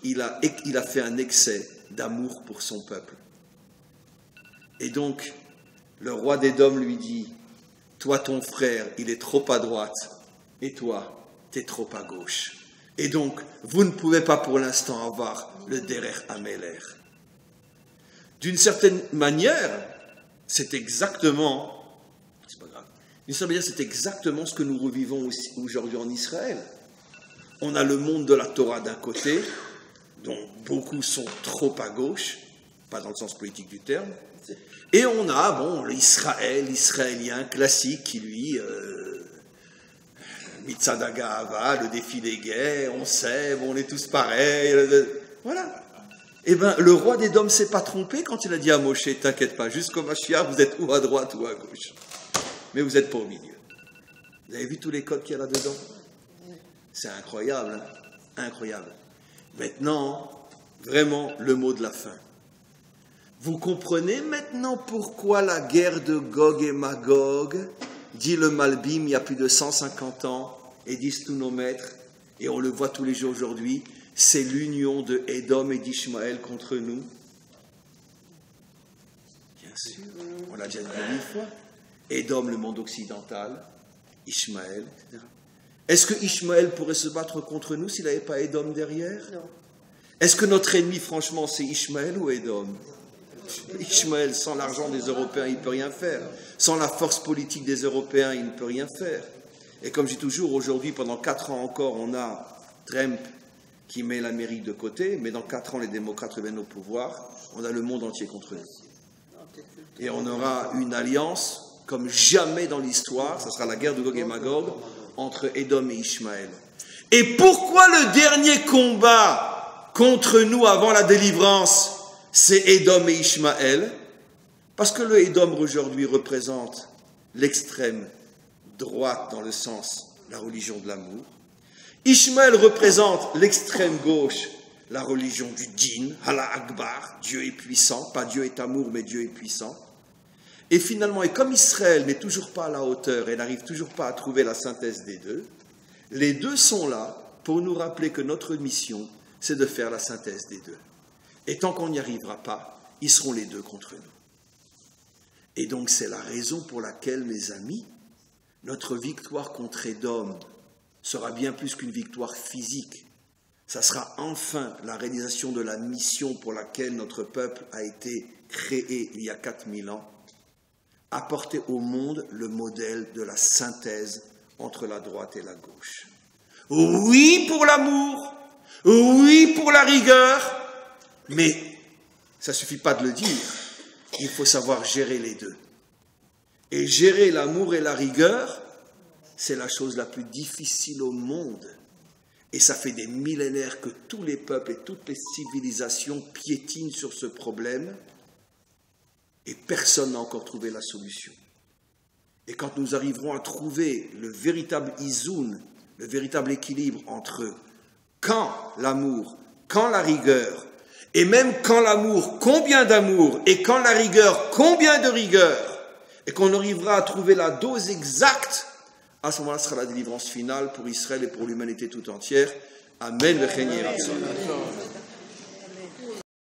A: il a fait un excès d'amour pour son peuple. Et donc, le roi d'Édom lui dit, toi, ton frère, il est trop à droite, et toi, tu es trop à gauche. Et donc, vous ne pouvez pas pour l'instant avoir le Derer Améler. D'une certaine manière, c'est exactement, c'est pas grave, d'une certaine manière, c'est exactement ce que nous revivons aussi aujourd'hui en Israël. On a le monde de la Torah d'un côté, dont beaucoup sont trop à gauche, pas dans le sens politique du terme, et on a, bon, l'Israélien classique qui, lui, Mitzad HaGa'ava, le défilé gay, on sait, bon, on est tous pareils, voilà. Eh bien, le roi d'Édom ne s'est pas trompé quand il a dit à Moshe, t'inquiète pas, jusqu'au Mashiach, vous êtes ou à droite ou à gauche, mais vous n'êtes pas au milieu. Vous avez vu tous les codes qu'il y a là-dedans? C'est incroyable, hein? Incroyable. Maintenant, vraiment, le mot de la fin. Vous comprenez maintenant pourquoi la guerre de Gog et Magog, dit le Malbim il y a plus de 150 ans, et disent tous nos maîtres, et on le voit tous les jours aujourd'hui, c'est l'union de Édom et d'Ishmaël contre nous? Bien sûr, on l'a déjà dit 1000 fois. Édom, le monde occidental, Ishmaël, etc. Est-ce que Ishmaël pourrait se battre contre nous s'il n'avait pas Édom derrière? Non. Est-ce que notre ennemi, franchement, c'est Ishmaël ou Édom? Ishmaël, sans l'argent des Européens, il ne peut rien faire. Sans la force politique des Européens, il ne peut rien faire. Et comme je dis toujours, aujourd'hui, pendant 4 ans encore, on a Trump qui met l'Amérique de côté, mais dans 4 ans, les démocrates reviennent au pouvoir. On a le monde entier contre nous. Et on aura une alliance comme jamais dans l'histoire, ça sera la guerre de Gog et Magog, entre Édom et Ishmaël. Et pourquoi le dernier combat contre nous avant la délivrance, c'est Édom et Ishmaël? Parce que le Édom aujourd'hui représente l'extrême droite dans le sens la religion de l'amour. Ishmaël représente l'extrême gauche, la religion du Din, Allah Akbar, Dieu est puissant, pas Dieu est amour, mais Dieu est puissant. Et finalement, et comme Israël n'est toujours pas à la hauteur et n'arrive toujours pas à trouver la synthèse des deux, les deux sont là pour nous rappeler que notre mission, c'est de faire la synthèse des deux. Et tant qu'on n'y arrivera pas, ils seront les deux contre nous. Et donc c'est la raison pour laquelle, mes amis, notre victoire contre Édom sera bien plus qu'une victoire physique. Ça sera enfin la réalisation de la mission pour laquelle notre peuple a été créé il y a 4000 ans, apporter au monde le modèle de la synthèse entre la droite et la gauche. Oui pour l'amour, oui pour la rigueur, mais ça ne suffit pas de le dire, il faut savoir gérer les deux. Et gérer l'amour et la rigueur, c'est la chose la plus difficile au monde. Et ça fait des millénaires que tous les peuples et toutes les civilisations piétinent sur ce problème, et personne n'a encore trouvé la solution. Et quand nous arriverons à trouver le véritable izoun, le véritable équilibre entre quand l'amour, quand la rigueur, et même quand l'amour, combien d'amour, et quand la rigueur, combien de rigueur, et qu'on arrivera à trouver la dose exacte, à ce moment-là sera la délivrance finale pour Israël et pour l'humanité tout entière. Amen.